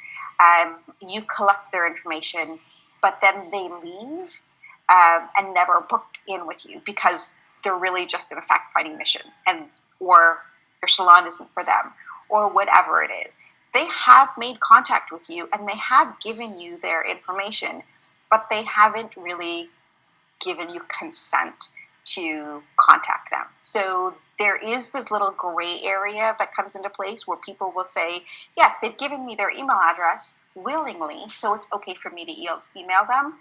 You collect their information, but then they leave and never book in with you because they're really just in a fact-finding mission, or your salon isn't for them, or whatever it is. They have made contact with you and they have given you their information, but they haven't really given you consent to contact them. So there is this little gray area that comes into place where people will say, yes, they've given me their email address willingly, so it's okay for me to email them.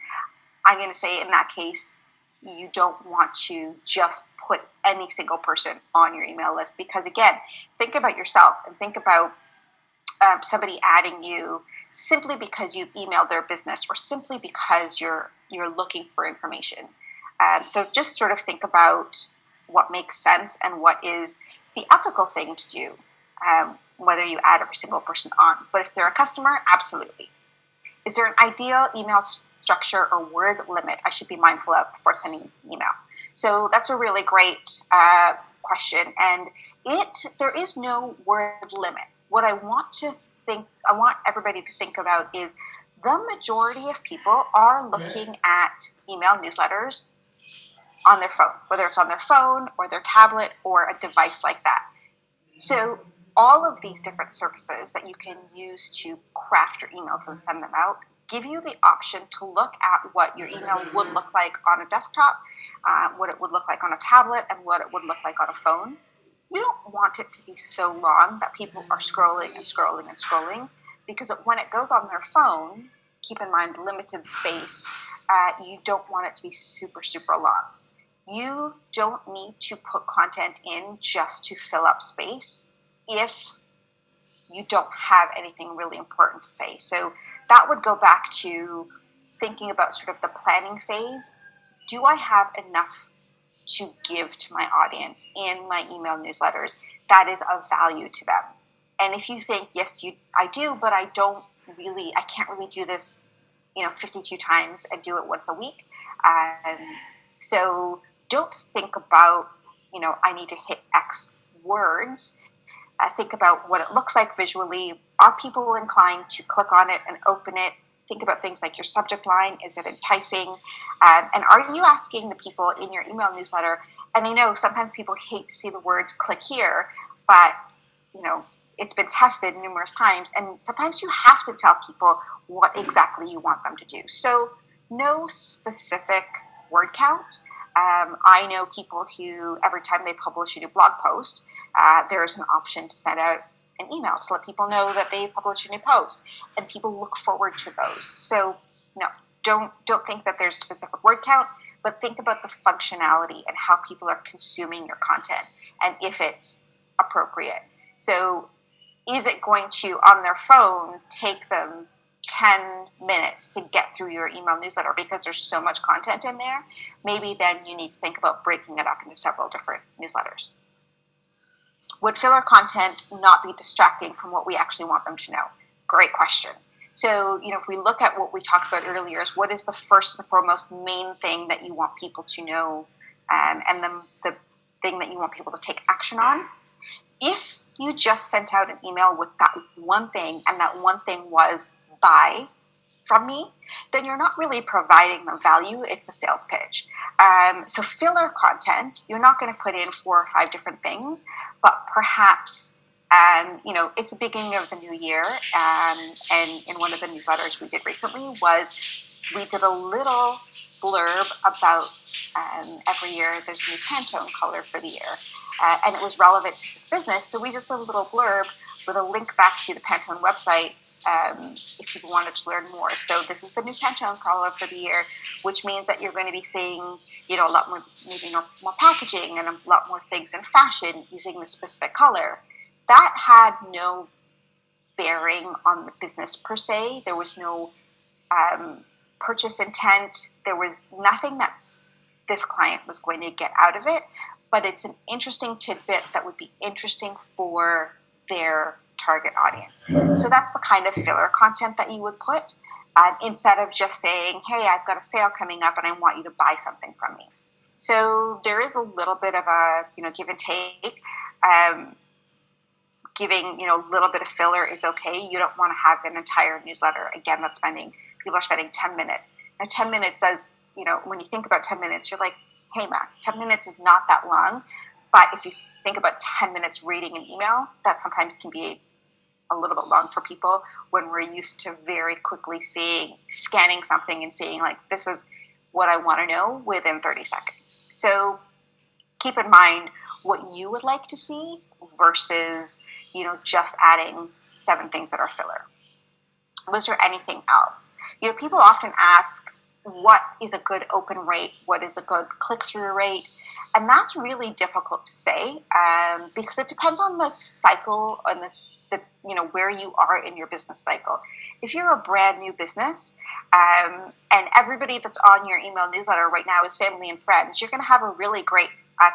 I'm going to say in that case, you don't want to just put any single person on your email list, because again, think about yourself and think about somebody adding you simply because you've emailed their business or simply because you're looking for information. So just sort of think about what makes sense and what is the ethical thing to do, whether you add every single person on. But if they're a customer, absolutely. Is there an ideal email structure or word limit I should be mindful of before sending an email? So that's a really great question. And there is no word limit. What I want everybody to think about is the majority of people are looking at email newsletters on their phone, whether it's on their phone or their tablet or a device like that. So all of these different services that you can use to craft your emails and send them out give you the option to look at what your email would look like on a desktop, what it would look like on a tablet, and what it would look like on a phone. You don't want it to be so long that people are scrolling and scrolling and scrolling, because when it goes on their phone, keep in mind limited space, you don't want it to be super, super long. You don't need to put content in just to fill up space if you don't have anything really important to say. So that would go back to thinking about sort of the planning phase. Do I have enough to give to my audience in my email newsletters that is of value to them? And if you think, yes, I do, but I can't really do this 52 times and do it once a week. Um, so don't think about, I need to hit X words. Think about what it looks like visually. Are people inclined to click on it and open it? Think about things like your subject line. Is it enticing? And are you asking the people in your email newsletter? And I know sometimes people hate to see the words click here, but it's been tested numerous times. And sometimes you have to tell people what exactly you want them to do. So no specific word count. I know people who, every time they publish a new blog post, there's an option to send out an email to let people know that they published a new post, and people look forward to those. So no, don't think that there's a specific word count, but think about the functionality and how people are consuming your content and if it's appropriate. So is it going to, on their phone, take them 10 minutes to get through your email newsletter because there's so much content in there? Maybe then you need to think about breaking it up into several different newsletters. Would filler content not be distracting from what we actually want them to know? Great question. So, if we look at what we talked about earlier, is what is the first and foremost main thing that you want people to know, and then the thing that you want people to take action on? If you just sent out an email with that one thing, and that one thing was buy from me, then you're not really providing them value. It's a sales pitch. So filler content, you're not going to put in 4 or 5 different things, but perhaps, it's the beginning of the new year. And in one of the newsletters we did recently we did a little blurb about every year there's a new Pantone color for the year. And it was relevant to this business. So we just did a little blurb with a link back to the Pantone website if people wanted to learn more. So this is the new Pantone color for the year, which means that you're going to be seeing, a lot more, maybe more packaging and a lot more things in fashion using the specific color. That had no bearing on the business per se. There was no purchase intent. There was nothing that this client was going to get out of it, but it's an interesting tidbit that would be interesting for their target audience. So that's the kind of filler content that you would put instead of just saying, hey, I've got a sale coming up and I want you to buy something from me. So there is a little bit of a, give and take. Giving, a little bit of filler is okay. You don't want to have an entire newsletter, again, people are spending 10 minutes. Now 10 minutes does, when you think about 10 minutes, you're like, hey, Mac, 10 minutes is not that long. But if you think about 10 minutes reading an email, that sometimes can be a little bit long for people when we're used to very quickly scanning something and seeing, like, this is what I want to know within 30 seconds. So keep in mind what you would like to see versus, just adding 7 things that are filler. Was there anything else? People often ask, what is a good open rate? What is a good click-through rate? And that's really difficult to say because it depends on the cycle and where you are in your business cycle. If you're a brand new business and everybody that's on your email newsletter right now is family and friends, you're going to have a really great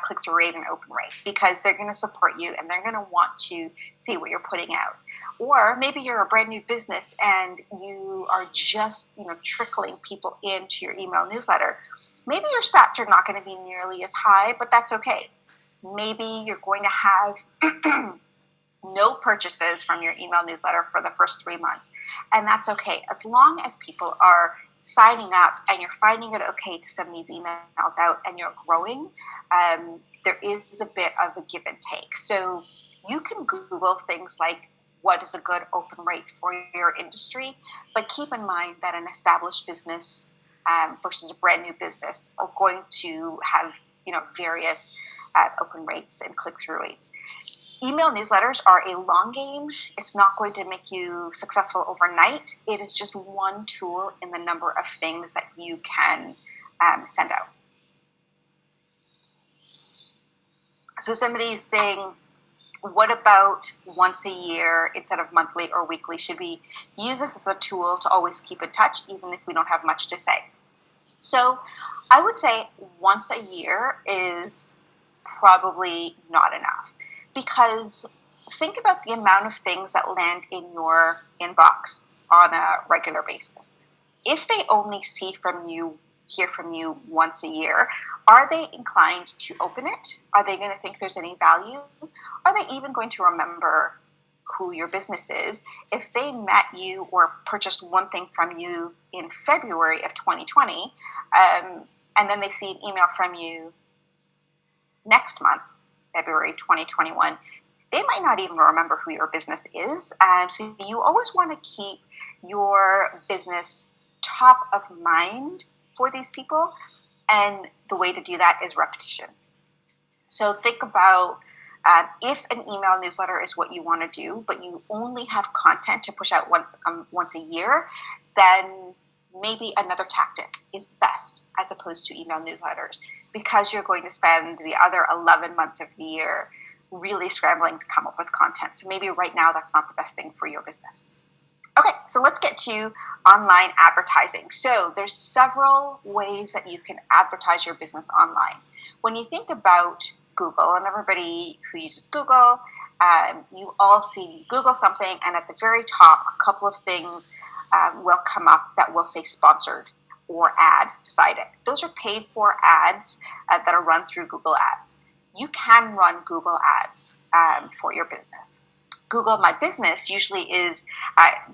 click-through rate and open rate because they're going to support you and they're going to want to see what you're putting out. Or maybe you're a brand new business and you are just, trickling people into your email newsletter. Maybe your stats are not going to be nearly as high, but that's okay. Maybe you're going to have no purchases from your email newsletter for the first 3 months. And that's okay. As long as people are signing up and you're finding it okay to send these emails out and you're growing, there is a bit of a give and take. So you can Google things like, what is a good open rate for your industry? But keep in mind that an established business versus a brand new business are going to have, various open rates and click-through rates. Email newsletters are a long game. It's not going to make you successful overnight. It is just one tool in the number of things that you can send out. So somebody's saying, what about once a year instead of monthly or weekly? Should we use this as a tool to always keep in touch, even if we don't have much to say? So I would say once a year is probably not enough, because think about the amount of things that land in your inbox on a regular basis. If they only hear from you once a year, are they inclined to open it? Are they going to think there's any value? Are they even going to remember who your business is? If they met you or purchased one thing from you in February of 2020, and then they see an email from you next month, February 2021, they might not even remember who your business is. So you always want to keep your business top of mind for these people. And the way to do that is repetition. So think about if an email newsletter is what you want to do, but you only have content to push out once a year, then maybe another tactic is best as opposed to email newsletters, because you're going to spend the other 11 months of the year really scrambling to come up with content. So maybe right now that's not the best thing for your business. Okay, so let's get to online advertising. So there's several ways that you can advertise your business online. When you think about Google, and everybody who uses Google, you all see Google something, and at the very top, a couple of things will come up that will say sponsored or ad beside it. Those are paid for ads that are run through Google Ads. You can run Google Ads for your business. Google My Business usually is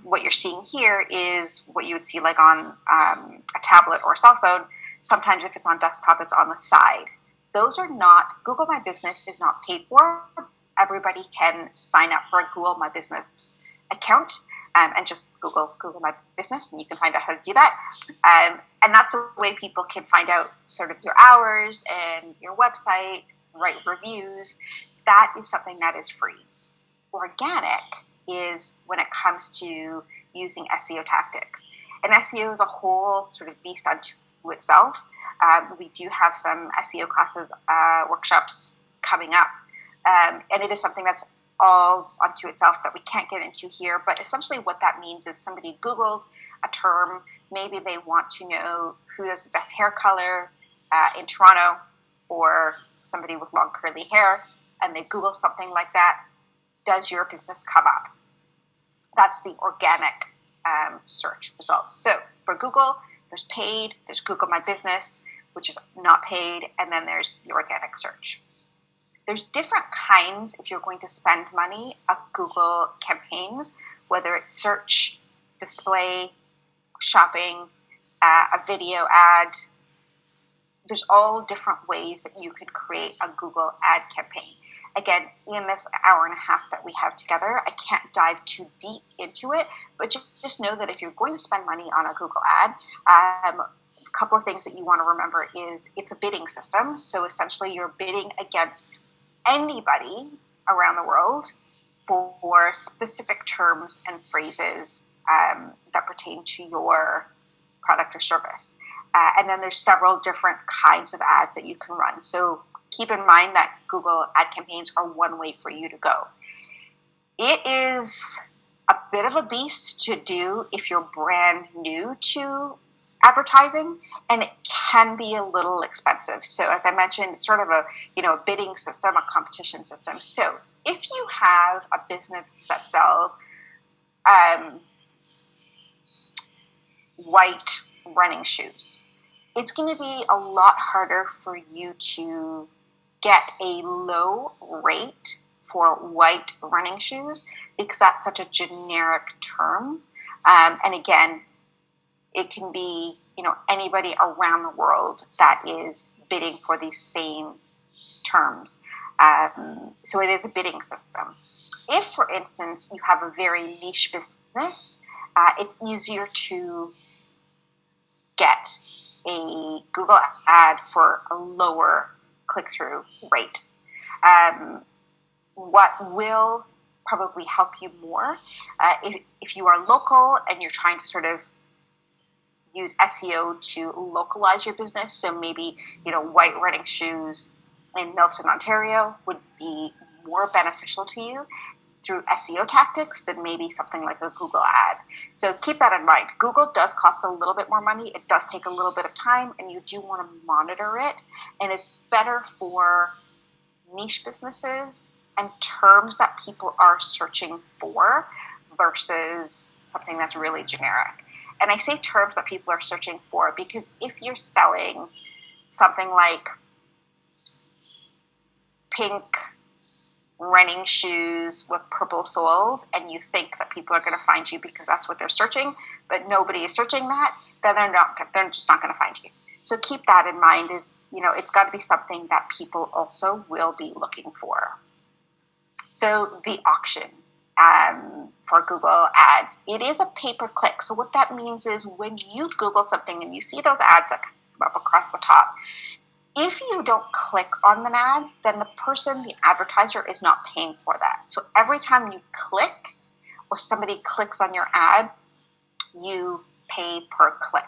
what you're seeing here is what you would see like on a tablet or a cell phone. Sometimes if it's on desktop, it's on the side. Those are not, Google My Business is not paid for. Everybody can sign up for a Google My Business account and just Google My Business, and you can find out how to do that. And that's a way people can find out sort of your hours and your website, write reviews. So that is something that is free. Organic is when it comes to using SEO tactics. And SEO is a whole sort of beast unto itself. We do have some SEO classes, workshops coming up. And it is something that's all unto itself that we can't get into here. But essentially what that means is somebody Googles a term. Maybe they want to know who has the best hair color in Toronto for somebody with long curly hair. And they Google something like that. Does your business come up? That's the organic search results. So for Google, there's paid, there's Google My Business, which is not paid, and then there's the organic search. There's different kinds, if you're going to spend money, of Google campaigns, whether it's search, display, shopping, a video ad. There's all different ways that you could create a Google ad campaign. Again, in this hour and a half that we have together, I can't dive too deep into it, but just know that if you're going to spend money on a Google ad, a couple of things that you want to remember is it's a bidding system. So essentially you're bidding against anybody around the world for specific terms and phrases that pertain to your product or service. And then there's several different kinds of ads that you can run. So keep in mind that Google ad campaigns are one way for you to go. It is a bit of a beast to do if you're brand new to advertising, and it can be a little expensive. So as I mentioned, it's sort of a bidding system, a competition system. So if you have a business that sells white running shoes, it's going to be a lot harder for you to get a low rate for white running shoes because that's such a generic term. And again, it can be, anybody around the world that is bidding for these same terms. So it is a bidding system. If, for instance, you have a very niche business, it's easier to get a Google ad for a lower click-through rate. What will probably help you more, if you are local and you're trying to sort of use SEO to localize your business, so maybe, white running shoes in Milton, Ontario would be more beneficial to you through SEO tactics than maybe something like a Google ad. So keep that in mind. Google does cost a little bit more money. It does take a little bit of time, and you do want to monitor it. And it's better for niche businesses and terms that people are searching for versus something that's really generic. And I say terms that people are searching for because if you're selling something like pink running shoes with purple soles and you think that people are going to find you because that's what they're searching, but nobody is searching that, then they're just not going to find you. So keep that in mind, is, it's got to be something that people also will be looking for. So the auction for Google Ads, it is a pay-per-click. So what that means is when you Google something and you see those ads that come up across the top, if you don't click on an ad, then the advertiser is not paying for that. So every time you click or somebody clicks on your ad, you pay per click.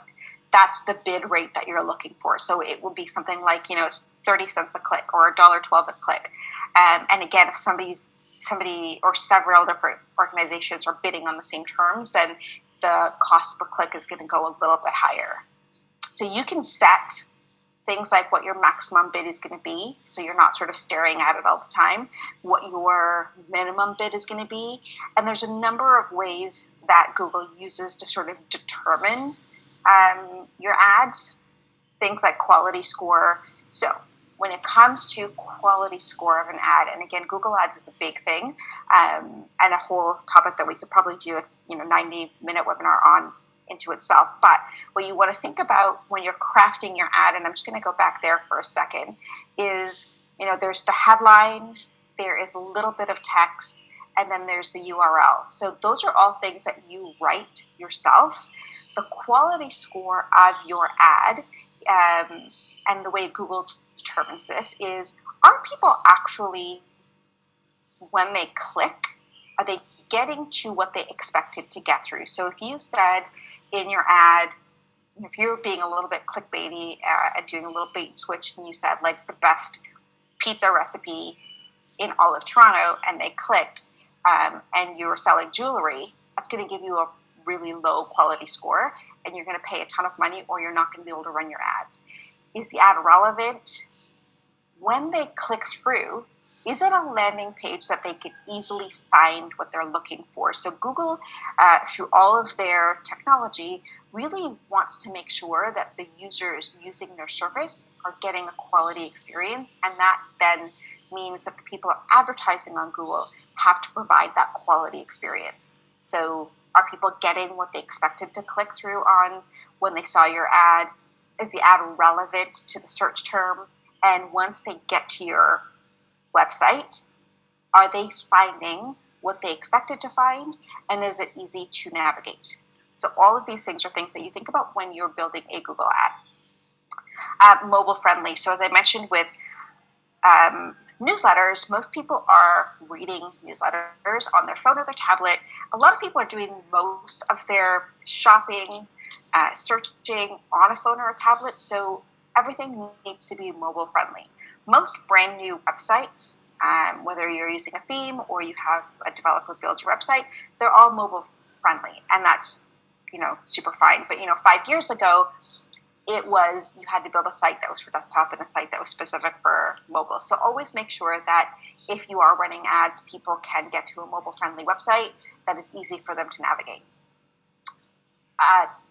That's the bid rate that you're looking for. So it will be something like, 30 cents a click or $1.12 a click. And again, if somebody or several different organizations are bidding on the same terms, then the cost per click is going to go a little bit higher. So you can set things like what your maximum bid is going to be, so you're not sort of staring at it all the time, what your minimum bid is going to be. And there's a number of ways that Google uses to sort of determine your ads, things like quality score. So when it comes to quality score of an ad, and again, Google Ads is a big thing, and a whole topic that we could probably do a 90-minute webinar on into itself. But what you want to think about when you're crafting your ad, and I'm just going to go back there for a second, is, there's the headline, there is a little bit of text, and then there's the URL. So those are all things that you write yourself. The quality score of your ad, and the way Google determines this is, are people actually, when they click, are they getting to what they expected to get through? So if you said in your ad, if you're being a little bit clickbaity and doing a little bait and switch, and you said like the best pizza recipe in all of Toronto, and they clicked, and you were selling jewelry, that's going to give you a really low quality score, and you're going to pay a ton of money, or you're not going to be able to run your ads. Is the ad relevant? When they click through, is it a landing page that they could easily find what they're looking for? So Google, through all of their technology, really wants to make sure that the users using their service are getting a quality experience, and that then means that the people advertising on Google have to provide that quality experience. So are people getting what they expected to click through on when they saw your ad? Is the ad relevant to the search term? And once they get to your website, are they finding what they expected to find? And is it easy to navigate? So all of these things are things that you think about when you're building a Google ad. Mobile friendly. So as I mentioned with newsletters, most people are reading newsletters on their phone or their tablet. A lot of people are doing most of their shopping, searching on a phone or a tablet. So everything needs to be mobile friendly. Most brand new websites, whether you're using a theme or you have a developer build your website, they're all mobile friendly, and that's super fine. But 5 years ago, it was, you had to build a site that was for desktop and a site that was specific for mobile. So always make sure that if you are running ads, people can get to a mobile friendly website that is easy for them to navigate.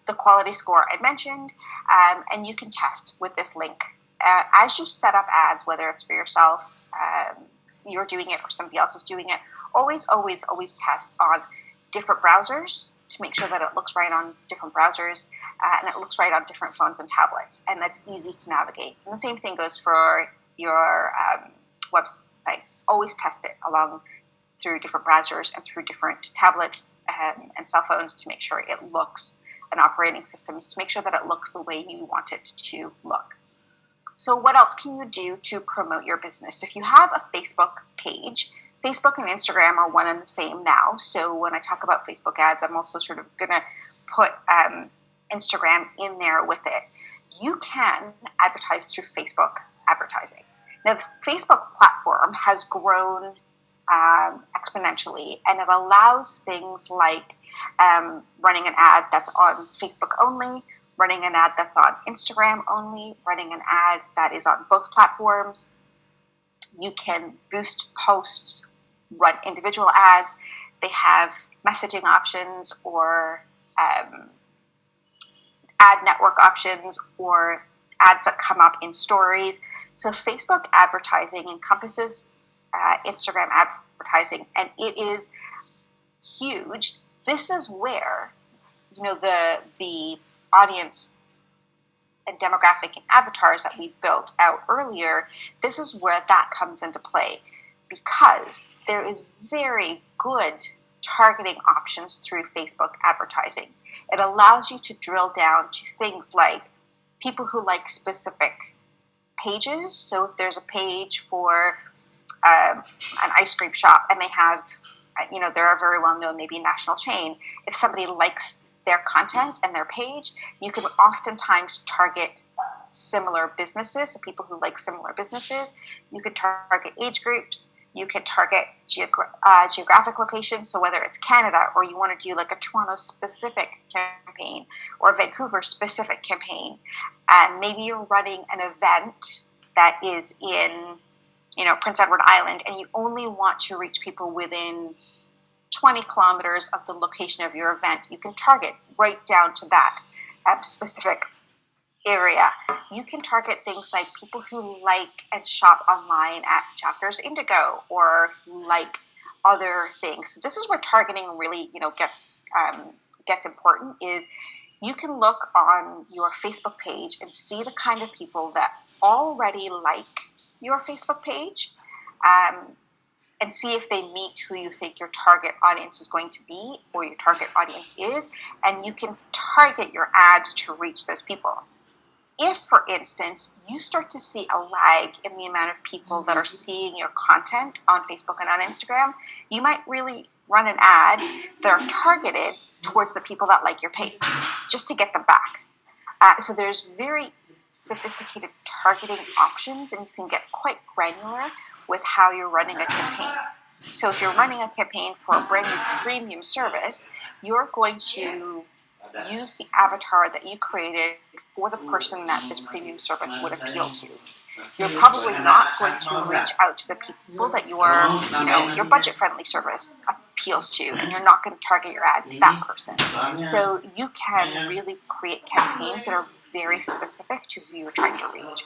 The quality score I mentioned, and you can test with this link. As you set up ads, whether it's for yourself, you're doing it, or somebody else is doing it, always test on different browsers to make sure that it looks right on different browsers, and it looks right on different phones and tablets, and that's easy to navigate. And the same thing goes for your website. Always test it along through different browsers and through different tablets and cell phones to make sure it looks, and operating systems, to make sure that it looks the way you want it to look. So what else can you do to promote your business? If you have a Facebook page, Facebook and Instagram are one and the same now. So when I talk about Facebook ads, I'm also sort of going to put Instagram in there with it. You can advertise through Facebook advertising. Now, the Facebook platform has grown exponentially, and it allows things like running an ad that's on Facebook only, running an ad that's on Instagram only, running an ad that is on both platforms. You can boost posts, run individual ads. They have messaging options or ad network options or ads that come up in stories. So Facebook advertising encompasses Instagram advertising, and it is huge. This is where, the audience and demographic and avatars that we built out earlier, this is where that comes into play, because there is very good targeting options through Facebook advertising. It allows you to drill down to things like people who like specific pages. So if there's a page for an ice cream shop and they have, they're a very well-known, maybe national chain, if somebody likes their content and their page, you can oftentimes target similar businesses, so people who like similar businesses. You can target age groups. You can target geographic locations, so whether it's Canada or you want to do like a Toronto-specific campaign or a Vancouver-specific campaign, and maybe you're running an event that is in, Prince Edward Island, and you only want to reach people within 20 kilometers of the location of your event. You can target right down to that specific area. You can target things like people who like and shop online at Chapters Indigo or who like other things. So this is where targeting really, gets important. Is you can look on your Facebook page and see the kind of people that already like your Facebook page, and see if they meet who you think your target audience is going to be or your target audience is, and you can target your ads to reach those people. If, for instance, you start to see a lag in the amount of people that are seeing your content on Facebook and on Instagram, you might really run an ad that are targeted towards the people that like your page, just to get them back. So there's very sophisticated targeting options, and you can get quite granular with how you're running a campaign. So if you're running a campaign for a brand new premium service, you're going to use the avatar that you created for the person that this premium service would appeal to. You're probably not going to reach out to the people that your budget-friendly service appeals to, and you're not going to target your ad to that person. So you can really create campaigns that are very specific to who you're trying to reach.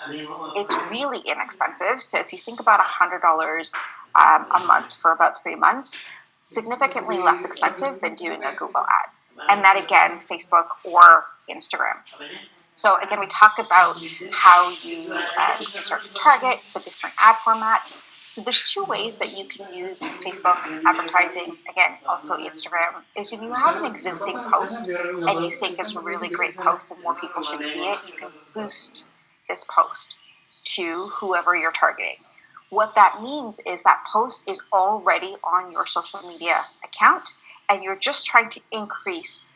It's really inexpensive. So if you think about $100 a month for about 3 months, significantly less expensive than doing a Google ad. And that, again, Facebook or Instagram. So again, we talked about how you can start to target the different ad formats. So there's 2 ways that you can use Facebook advertising, again, also Instagram, is if you have an existing post and you think it's a really great post and more people should see it, you can boost this post to whoever you're targeting. What that means is that post is already on your social media account, and you're just trying to increase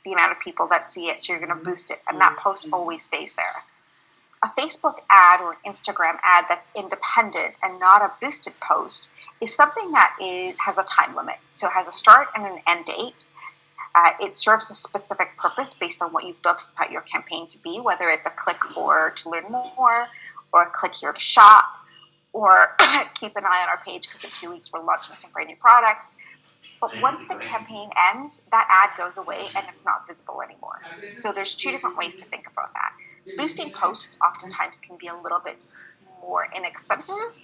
the amount of people that see it, so you're going to boost it, and that post always stays there. A Facebook ad or an Instagram ad that's independent and not a boosted post is something that has a time limit. So it has a start and an end date. It serves a specific purpose based on what you've built out your campaign to be, whether it's a click to learn more, or a click here to shop, or keep an eye on our page because in 2 weeks we're launching some brand new products. But once the campaign ends, that ad goes away and it's not visible anymore. So there's 2 different ways to think about that. Boosting posts oftentimes can be a little bit more inexpensive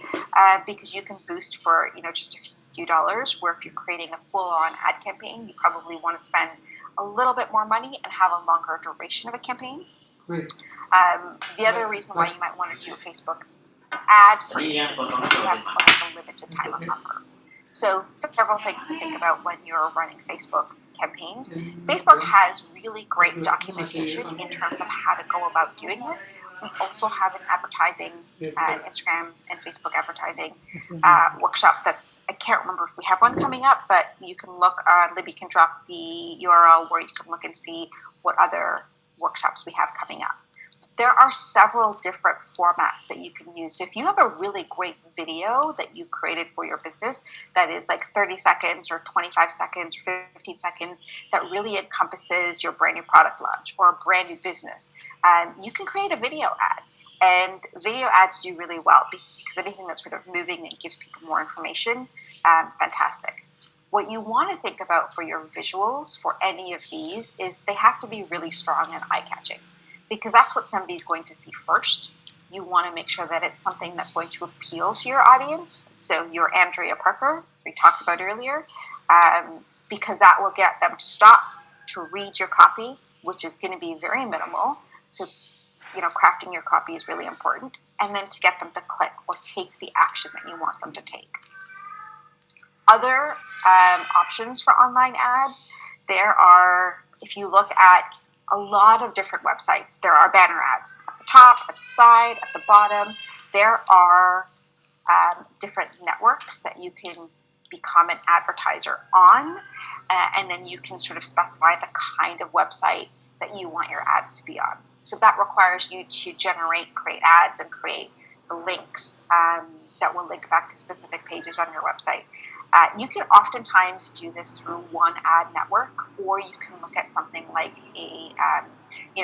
because you can boost for just a few dollars, where if you're creating a full-on ad campaign, you probably want to spend a little bit more money and have a longer duration of a campaign. The other reason why you might want to do a Facebook ad, for instance, is that you have a limited time offer. So several things to think about when you're running Facebook campaigns. Facebook has really great documentation in terms of how to go about doing this. We also have an advertising, Instagram and Facebook advertising workshop I can't remember if we have one coming up, but you can look on, Libby can drop the URL where you can look and see what other workshops we have coming up. There are several different formats that you can use. So if you have a really great video that you created for your business that is like 30 seconds or 25 seconds or 15 seconds that really encompasses your brand new product launch or a brand new business, you can create a video ad. And video ads do really well because anything that's sort of moving and gives people more information, fantastic. What you want to think about for your visuals for any of these is they have to be really strong and eye-catching, because that's what somebody's going to see first. You want to make sure that it's something that's going to appeal to your audience. So your Andrea Parker, we talked about earlier, because that will get them to stop, to read your copy, which is going to be very minimal. So, crafting your copy is really important. And then to get them to click or take the action that you want them to take. Other options for online ads, there are, if you look at a lot of different websites, there are banner ads at the top, at the side, at the bottom. There are different networks that you can become an advertiser on, and then you can sort of specify the kind of website that you want your ads to be on. So that requires you to create ads and create the links that will link back to specific pages on your website. You can oftentimes do this through one ad network, or you can look at something like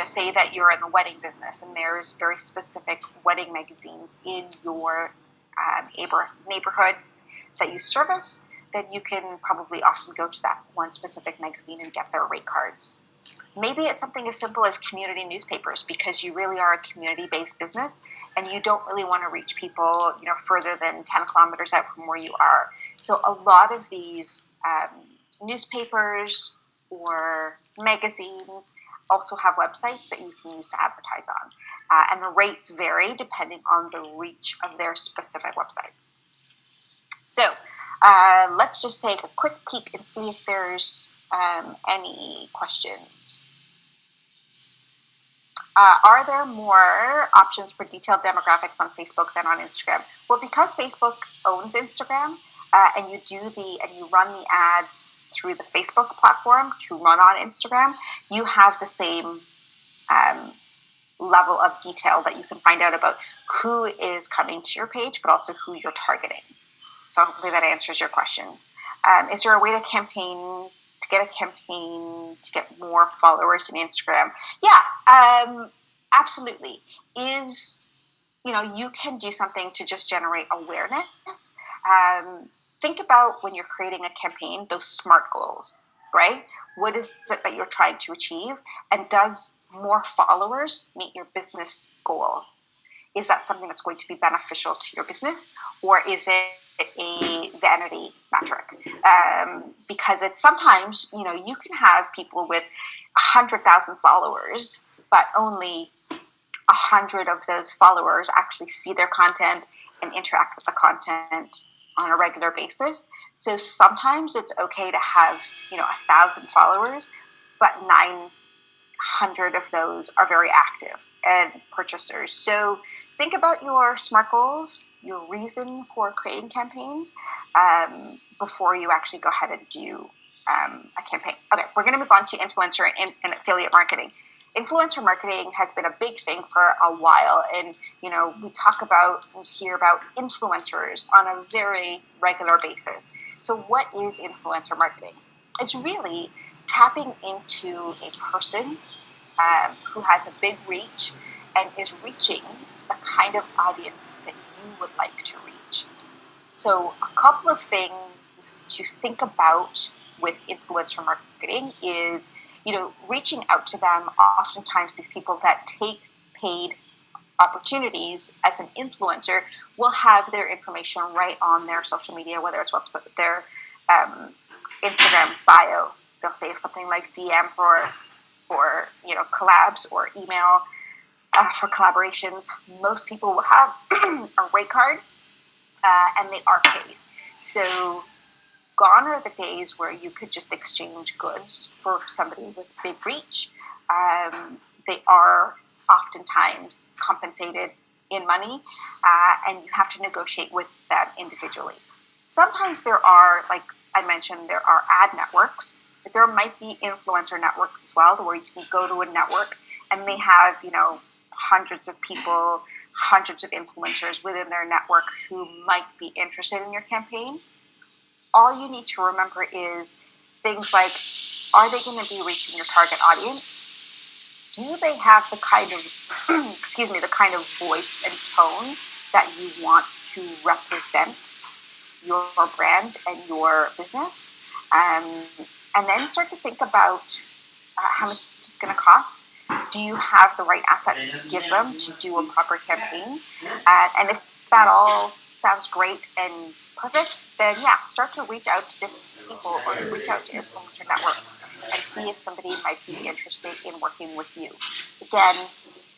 say that you're in the wedding business and there's very specific wedding magazines in your neighborhood that you service, then you can probably often go to that one specific magazine and get their rate cards. Maybe it's something as simple as community newspapers, because you really are a community-based business and you don't really want to reach people, further than 10 kilometers out from where you are. So a lot of these newspapers or magazines also have websites that you can use to advertise on. And the rates vary depending on the reach of their specific website. So let's just take a quick peek and see if there's any questions. Are there more options for detailed demographics on Facebook than on Instagram? Well, because Facebook owns Instagram, and you run the ads through the Facebook platform to run on Instagram, you have the same level of detail that you can find out about who is coming to your page, but also who you're targeting. So hopefully that answers your question. Is there a way to get a campaign to get more followers in Instagram? Yeah, absolutely. You can do something to just generate awareness. Think about when you're creating a campaign, those SMART goals, right? What is it that you're trying to achieve? And does more followers meet your business goal? Is that something that's going to be beneficial to your business, or is it a vanity metric? Because it's sometimes, you can have people with 100,000 followers, but only 100 of those followers actually see their content and interact with the content on a regular basis. So sometimes it's okay to have, 1,000 followers, but 900 of those are very active and purchasers. So think about your SMART goals, your reason for creating campaigns, before you actually go ahead and do a campaign. Okay, we're going to move on to influencer and affiliate marketing. Influencer marketing has been a big thing for a while, and we hear about influencers on a very regular basis. So what is influencer marketing? It's really tapping into a person who has a big reach and is reaching the kind of audience that you would like to reach. So a couple of things to think about with influencer marketing is, reaching out to them. Oftentimes these people that take paid opportunities as an influencer will have their information right on their social media, whether it's their Instagram bio. They'll say something like DM for collabs, or email for collaborations. Most people will have a rate card, and they are paid. So gone are the days where you could just exchange goods for somebody with big reach. They are oftentimes compensated in money, and you have to negotiate with them individually. Sometimes there are, like I mentioned, there are ad networks. But there might be influencer networks as well, where you can go to a network and they have, hundreds of people, hundreds of influencers within their network who might be interested in your campaign. All you need to remember is things like, are they going to be reaching your target audience? Do they have the kind of, the kind of voice and tone that you want to represent your brand and your business? And then start to think about how much it's going to cost. Do you have the right assets to give them to do a proper campaign? And if that all sounds great and perfect, then start to reach out to different people or reach out to influencer networks and see if somebody might be interested in working with you. Again,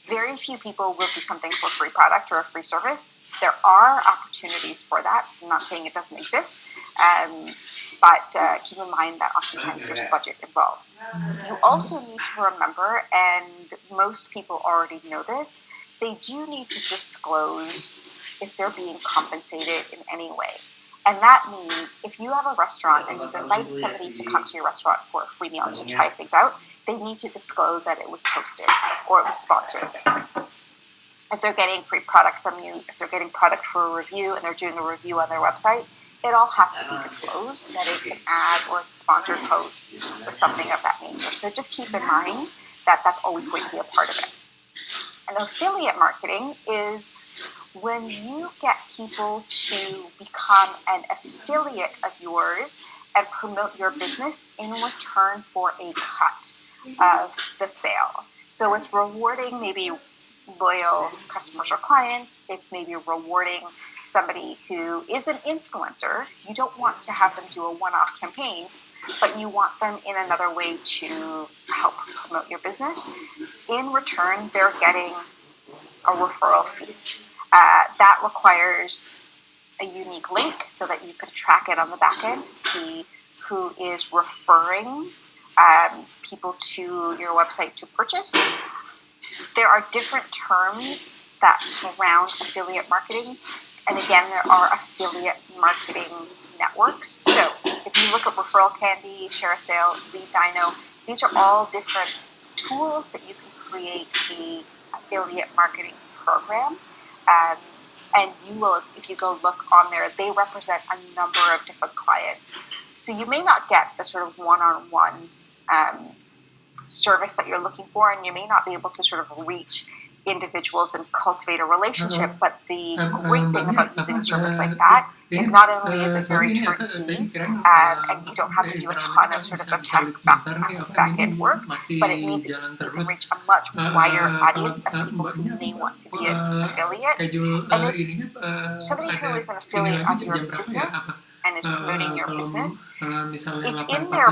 very few people will do something for a free product or a free service. There are opportunities for that. I'm not saying it doesn't exist, but keep in mind that oftentimes there's a budget involved. You also need to remember, and most people already know this, they do need to disclose if they're being compensated in any way. And that means if you have a restaurant and you've invited somebody to come to your restaurant for a free meal to try things out, they need to disclose that it was posted or it was sponsored. If they're getting free product from you, if they're getting product for a review and they're doing a review on their website, it all has to be disclosed that it's an ad or it's a sponsored post or something of that nature. So just keep in mind that that's always going to be a part of it. And affiliate marketing is when you get people to become an affiliate of yours and promote your business in return for a cut of the sale. So it's rewarding maybe loyal customers or clients. It's maybe rewarding somebody who is an influencer. You don't want to have them do a one-off campaign, but you want them in another way to help promote your business. In return, they're getting a referral fee. That requires a unique link so that you can track it on the back end to see who is referring people to your website to purchase. There are different terms that surround affiliate marketing. And again, there are affiliate marketing networks. So if you look at Referral Candy, Share a Sale, Lead Dino, these are all different tools that you can create an affiliate marketing program. And you will, if you go look on there, they represent a number of different clients. So you may not get the sort of one-on-one service that you're looking for, and you may not be able to sort of reach individuals and cultivate a relationship. But the great thing about using a service like that is not only is it very turnkey, and you don't have to do a ton of sort of the tech back-end work, but it means you can reach a much wider audience of people who may want to be an affiliate. And it's somebody who is an affiliate of your business and is promoting your business. It's in their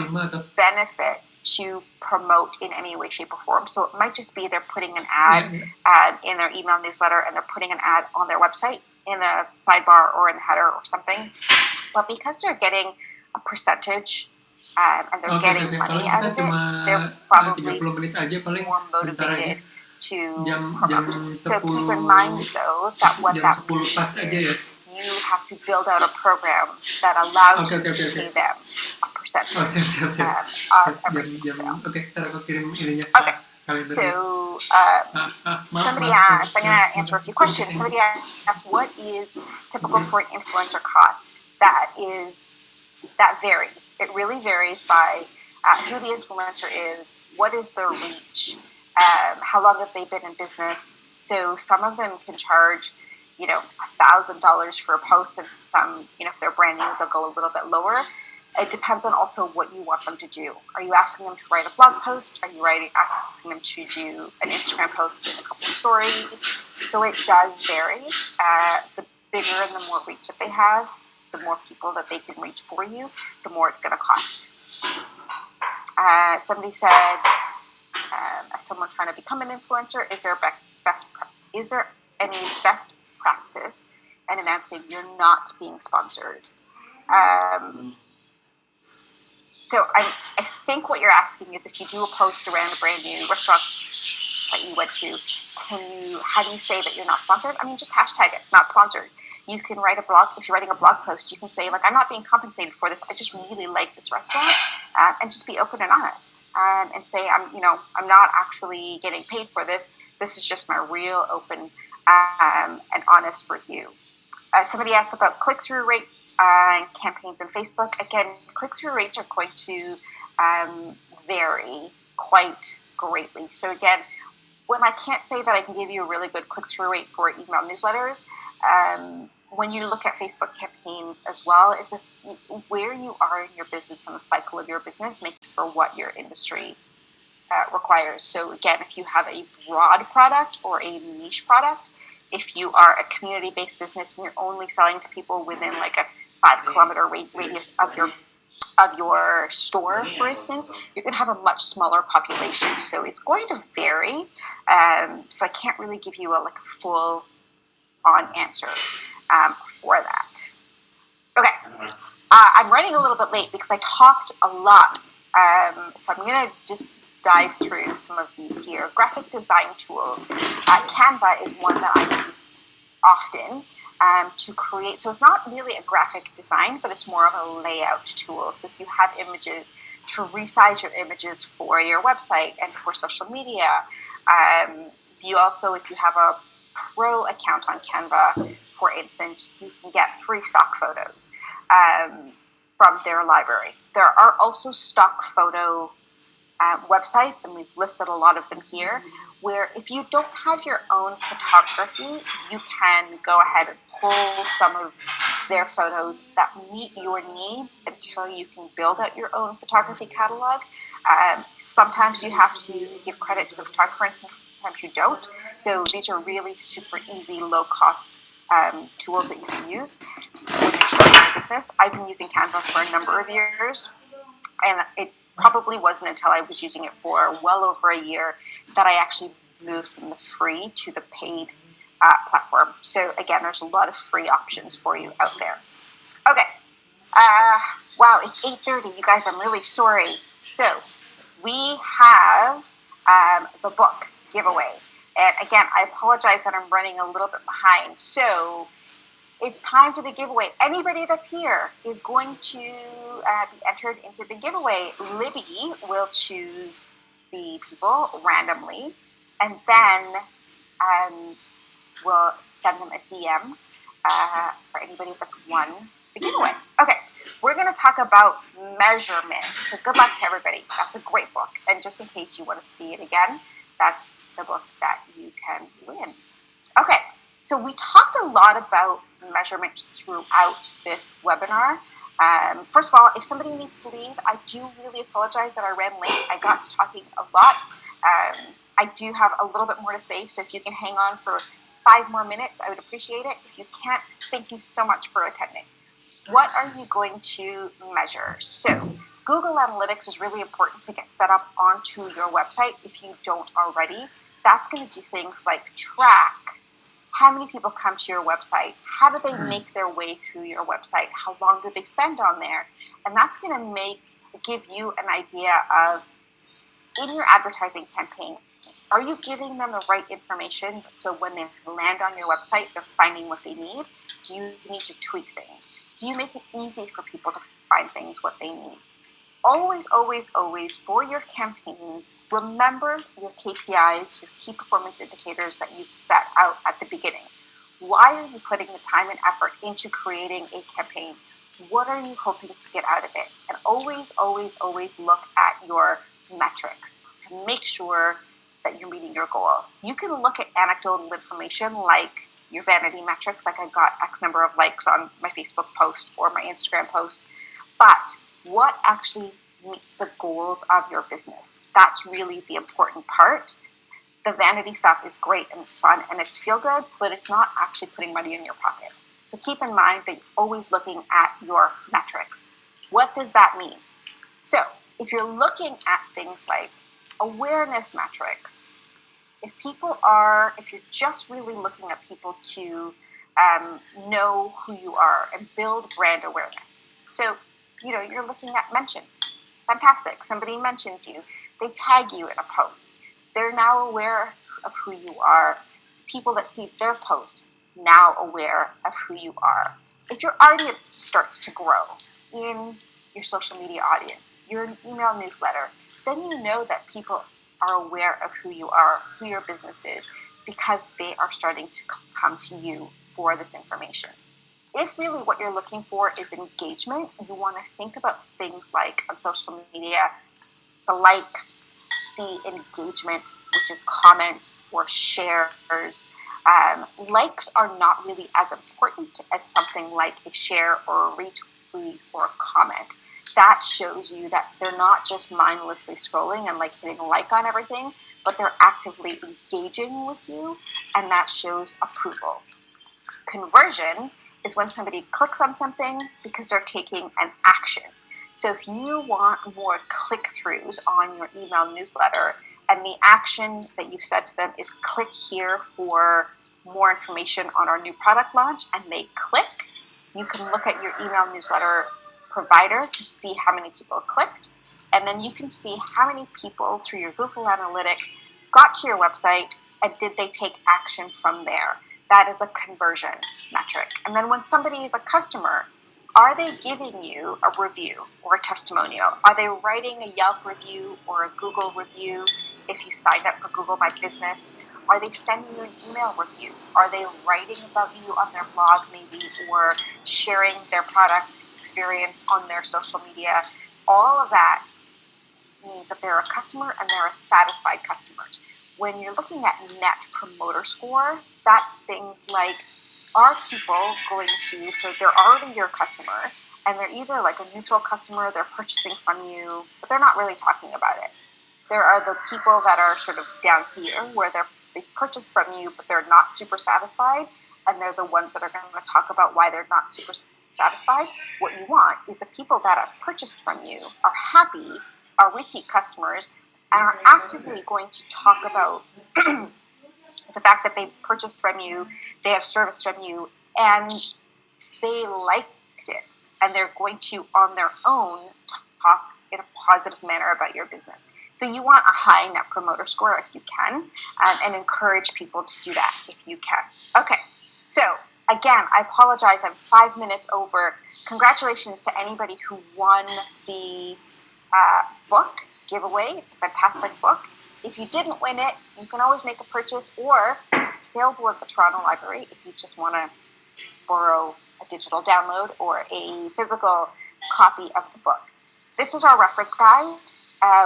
benefit to promote in any way, shape, or form. So it might just be they're putting an ad in their email newsletter and they're putting an ad on their website in the sidebar or in the header or something. But because they're getting a percentage and they're getting money out of it, they're probably more motivated to promote. So keep in mind, though, that what that means is you have to build out a program that allows you to pay them a percentage of every single sale. Okay, so somebody asked, I'm going to answer a few questions. Somebody asked, what is typical for an influencer cost? That varies. It really varies by who the influencer is, what is their reach, how long have they been in business. So some of them can charge $1,000 for a post, and some, if they're brand new, they'll go a little bit lower. It depends on also what you want them to do. Are you asking them to write a blog post? Are you asking them to do an Instagram post and a couple of stories? So it does vary. The bigger and the more reach that they have, the more people that they can reach for you, the more it's going to cost. Somebody said, as someone trying to become an influencer, is there any best practice and announcing you're not being sponsored? So I think what you're asking is, if you do a post around a brand new restaurant that you went to, how do you say that you're not sponsored? I mean, just hashtag it, not sponsored. You can write a blog. If you're writing a blog post, you can say, I'm not being compensated for this. I just really like this restaurant, and just be open and honest, and say, I'm not actually getting paid for this. This is just my real open and honest review. Somebody asked about click-through rates and campaigns on Facebook. Again, click-through rates are going to vary quite greatly. So again, when I can't say that I can give you a really good click-through rate for email newsletters, when you look at Facebook campaigns as well, it's just where you are in your business and the cycle of your business makes for what your industry requires. So again, if you have a broad product or a niche product, if you are a community-based business and you're only selling to people within like a 5-kilometer radius of your store, for instance, you're going to have a much smaller population. So it's going to vary. So I can't really give you a full-on answer for that. Okay. I'm running a little bit late because I talked a lot. So I'm going to just dive through some of these here. Graphic design tools. Canva is one that I use often to create. So it's not really a graphic design, but it's more of a layout tool. So if you have images, to resize your images for your website and for social media. You also, if you have a pro account on Canva, for instance, you can get free stock photos from their library. There are also stock photo websites, and we've listed a lot of them here, where if you don't have your own photography, you can go ahead and pull some of their photos that meet your needs until you can build out your own photography catalog. Sometimes you have to give credit to the photographer, and sometimes you don't. So these are really super easy, low-cost tools that you can use when you're starting your business. I've been using Canva for a number of years, and it probably wasn't until I was using it for well over a year that I actually moved from the free to the paid platform. So again, there's a lot of free options for you out there. Okay. Wow, it's 8:30. You guys, I'm really sorry. So we have the book giveaway. And again, I apologize that I'm running a little bit behind. So it's time for the giveaway. Anybody that's here is going to be entered into the giveaway. Libby will choose the people randomly, and then we'll send them a DM for anybody that's won the giveaway. Okay, we're going to talk about measurement. So good luck to everybody. That's a great book. And just in case you want to see it again, that's the book that you can win. Okay, so we talked a lot about measurement throughout this webinar. First of all, if somebody needs to leave, I do really apologize that I ran late. I got to talking a lot. I do have a little bit more to say, so if you can hang on for 5 more minutes, I would appreciate it. If you can't, thank you so much for attending. What are you going to measure? So Google Analytics is really important to get set up onto your website if you don't already. That's going to do things like track how many people come to your website, how do they make their way through your website, how long do they spend on there, and that's going to give you an idea of, in your advertising campaign, are you giving them the right information so when they land on your website, they're finding what they need? Do you need to tweak things? Do you make it easy for people to find things what they need? Always, always, always, for your campaigns, remember your KPIs, your key performance indicators that you've set out at the beginning. Why are you putting the time and effort into creating a campaign? What are you hoping to get out of it? And always, always, always look at your metrics to make sure that you're meeting your goal. You can look at anecdotal information like your vanity metrics, like I got X number of likes on my Facebook post or my Instagram post, but what actually meets the goals of your business? That's really the important part. The vanity stuff is great and it's fun and it's feel good, but it's not actually putting money in your pocket. So keep in mind that you're always looking at your metrics. What does that mean? So if you're looking at things like awareness metrics, if you're just really looking at people to know who you are and build brand awareness. So you're looking at mentions. Fantastic. Somebody mentions you. They tag you in a post. They're now aware of who you are. People that see their post now aware of who you are. If your audience starts to grow in your social media audience, your email newsletter, then you know that people are aware of who you are, who your business is, because they are starting to come to you for this information. If really what you're looking for is engagement, you want to think about things like on social media, the likes, the engagement, which is comments or shares, Likes are not really as important as something like a share or a retweet or a comment. That shows you that they're not just mindlessly scrolling and like hitting like on everything, but they're actively engaging with you, and that shows approval. Conversion is when somebody clicks on something because they're taking an action. So if you want more click-throughs on your email newsletter, and the action that you've said to them is click here for more information on our new product launch, and they click, you can look at your email newsletter provider to see how many people clicked, and then you can see how many people through your Google Analytics got to your website and did they take action from there. That is a conversion metric. And then when somebody is a customer, are they giving you a review or a testimonial? Are they writing a Yelp review or a Google review if you signed up for Google My Business? Are they sending you an email review? Are they writing about you on their blog maybe, or sharing their product experience on their social media? All of that means that they're a customer and they're a satisfied customer. When you're looking at Net Promoter Score, that's things like, are people going to, so they're already your customer, and they're either like a neutral customer, they're purchasing from you, but they're not really talking about it. There are the people that are sort of down here where they've purchased from you, but they're not super satisfied, and they're the ones that are going to talk about why they're not super satisfied. What you want is the people that have purchased from you, are happy, are repeat customers, and are actively going to talk about the fact that they purchased from you, they have service from you, and they liked it, and they're going to, on their own, talk in a positive manner about your business. So you want a high Net Promoter Score if you can, and encourage people to do that if you can. Okay, so again, I apologize, I'm 5 minutes over. Congratulations to anybody who won the book giveaway. It's a fantastic book. If you didn't win it, you can always make a purchase, or it's available at the Toronto Library if you just want to borrow a digital download or a physical copy of the book. This is our reference guide.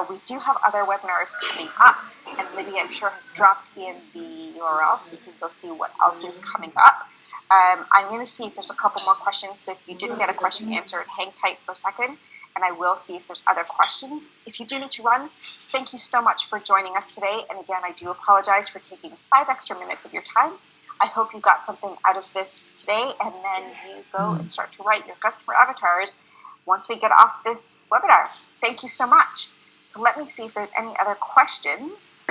We do have other webinars coming up, and Libby, I'm sure, has dropped in the URL, so you can go see what else is coming up. I'm going to see if there's a couple more questions, so if you didn't get a question answered, hang tight for a second, and I will see if there's other questions. If you do need to run, thank you so much for joining us today. And again, I do apologize for taking 5 extra minutes of your time. I hope you got something out of this today, and then you go and start to write your customer avatars once we get off this webinar. Thank you so much. So let me see if there's any other questions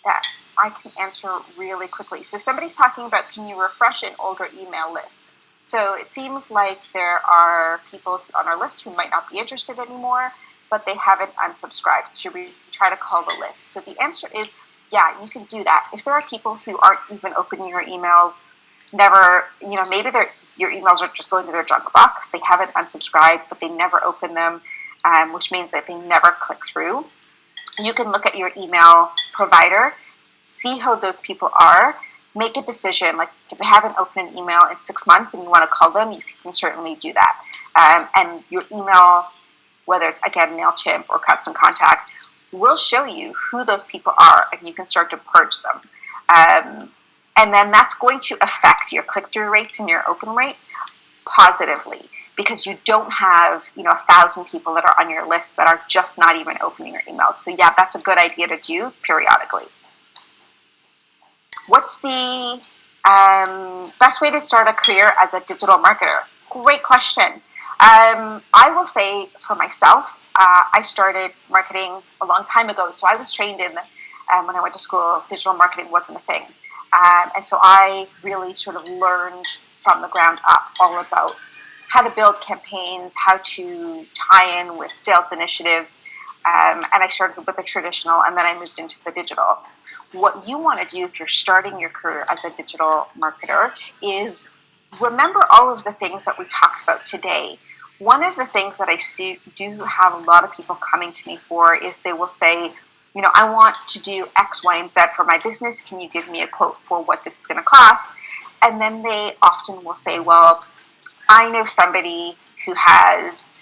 that I can answer really quickly. So somebody's talking about, can you refresh an older email list? So it seems like there are people on our list who might not be interested anymore, but they haven't unsubscribed. Should we try to call the list? So the answer is, yeah, you can do that. If there are people who aren't even opening your emails, never, maybe your emails are just going to their junk box. They haven't unsubscribed, but they never open them, which means that they never click through. You can look at your email provider, see how those people are, make a decision. Like if they haven't opened an email in 6 months and you want to call them, you can certainly do that. And your email, whether it's again MailChimp or Constant Contact, will show you who those people are, and you can start to purge them. And then that's going to affect your click-through rates and your open rates positively, because you don't have 1,000 people that are on your list that are just not even opening your emails. So yeah, that's a good idea to do periodically. What's the best way to start a career as a digital marketer? Great question. I will say for myself, I started marketing a long time ago. So I was trained in, when I went to school, digital marketing wasn't a thing. And so I really sort of learned from the ground up all about how to build campaigns, how to tie in with sales initiatives. And I started with the traditional, and then I moved into the digital. What you want to do if you're starting your career as a digital marketer is remember all of the things that we talked about today. One of the things that I do have a lot of people coming to me for is they will say, I want to do X, Y, and Z for my business. Can you give me a quote for what this is going to cost? And then they often will say, well, I know somebody who has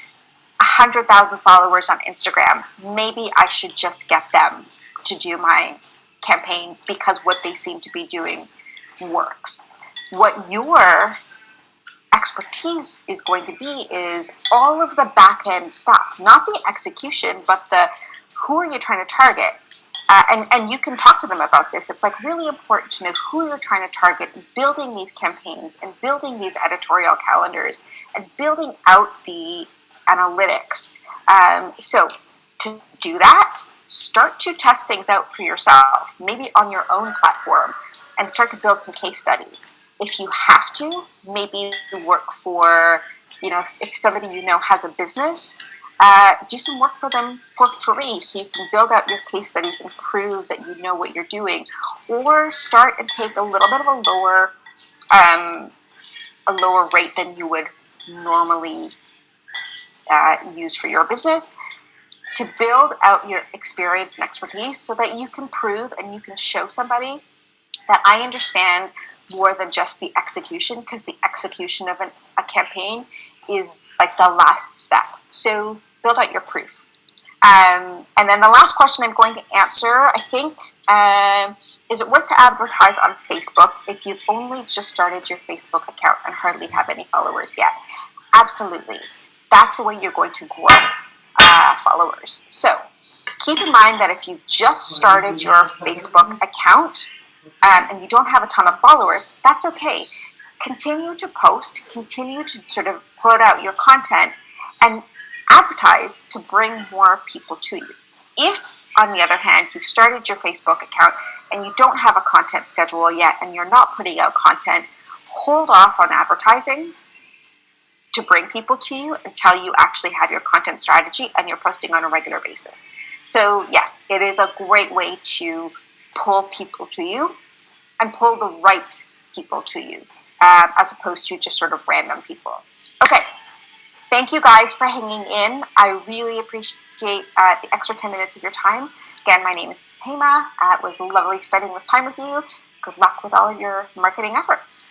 100,000 followers on Instagram. Maybe I should just get them to do my campaigns because what they seem to be doing works. What your expertise is going to be is all of the back end stuff, not the execution, but the who are you trying to target. And you can talk to them about this. It's like really important to know who you're trying to target, and building these campaigns and building these editorial calendars and building out the analytics. So to do that, start to test things out for yourself, maybe on your own platform, and start to build some case studies. If you have to, maybe work for, if somebody has a business, do some work for them for free so you can build out your case studies and prove that you know what you're doing. Or start and take a little bit of a lower rate than you would normally use for your business to build out your experience and expertise so that you can prove and you can show somebody that I understand more than just the execution, because the execution of a campaign is like the last step. So build out your proof. And then the last question I'm going to answer, I think, is it worth to advertise on Facebook if you've only just started your Facebook account and hardly have any followers yet? Absolutely. That's the way you're going to grow followers. So keep in mind that if you've just started your Facebook account and you don't have a ton of followers, that's okay. Continue to post, continue to sort of put out your content and advertise to bring more people to you. If, on the other hand, you've started your Facebook account and you don't have a content schedule yet and you're not putting out content, hold off on advertising to bring people to you until you actually have your content strategy and you're posting on a regular basis. So yes, it is a great way to pull people to you and pull the right people to you, as opposed to just sort of random people. Okay, thank you guys for hanging in. I really appreciate the extra 10 minutes of your time. Again, my name is Hema. It was lovely spending this time with you. Good luck with all of your marketing efforts.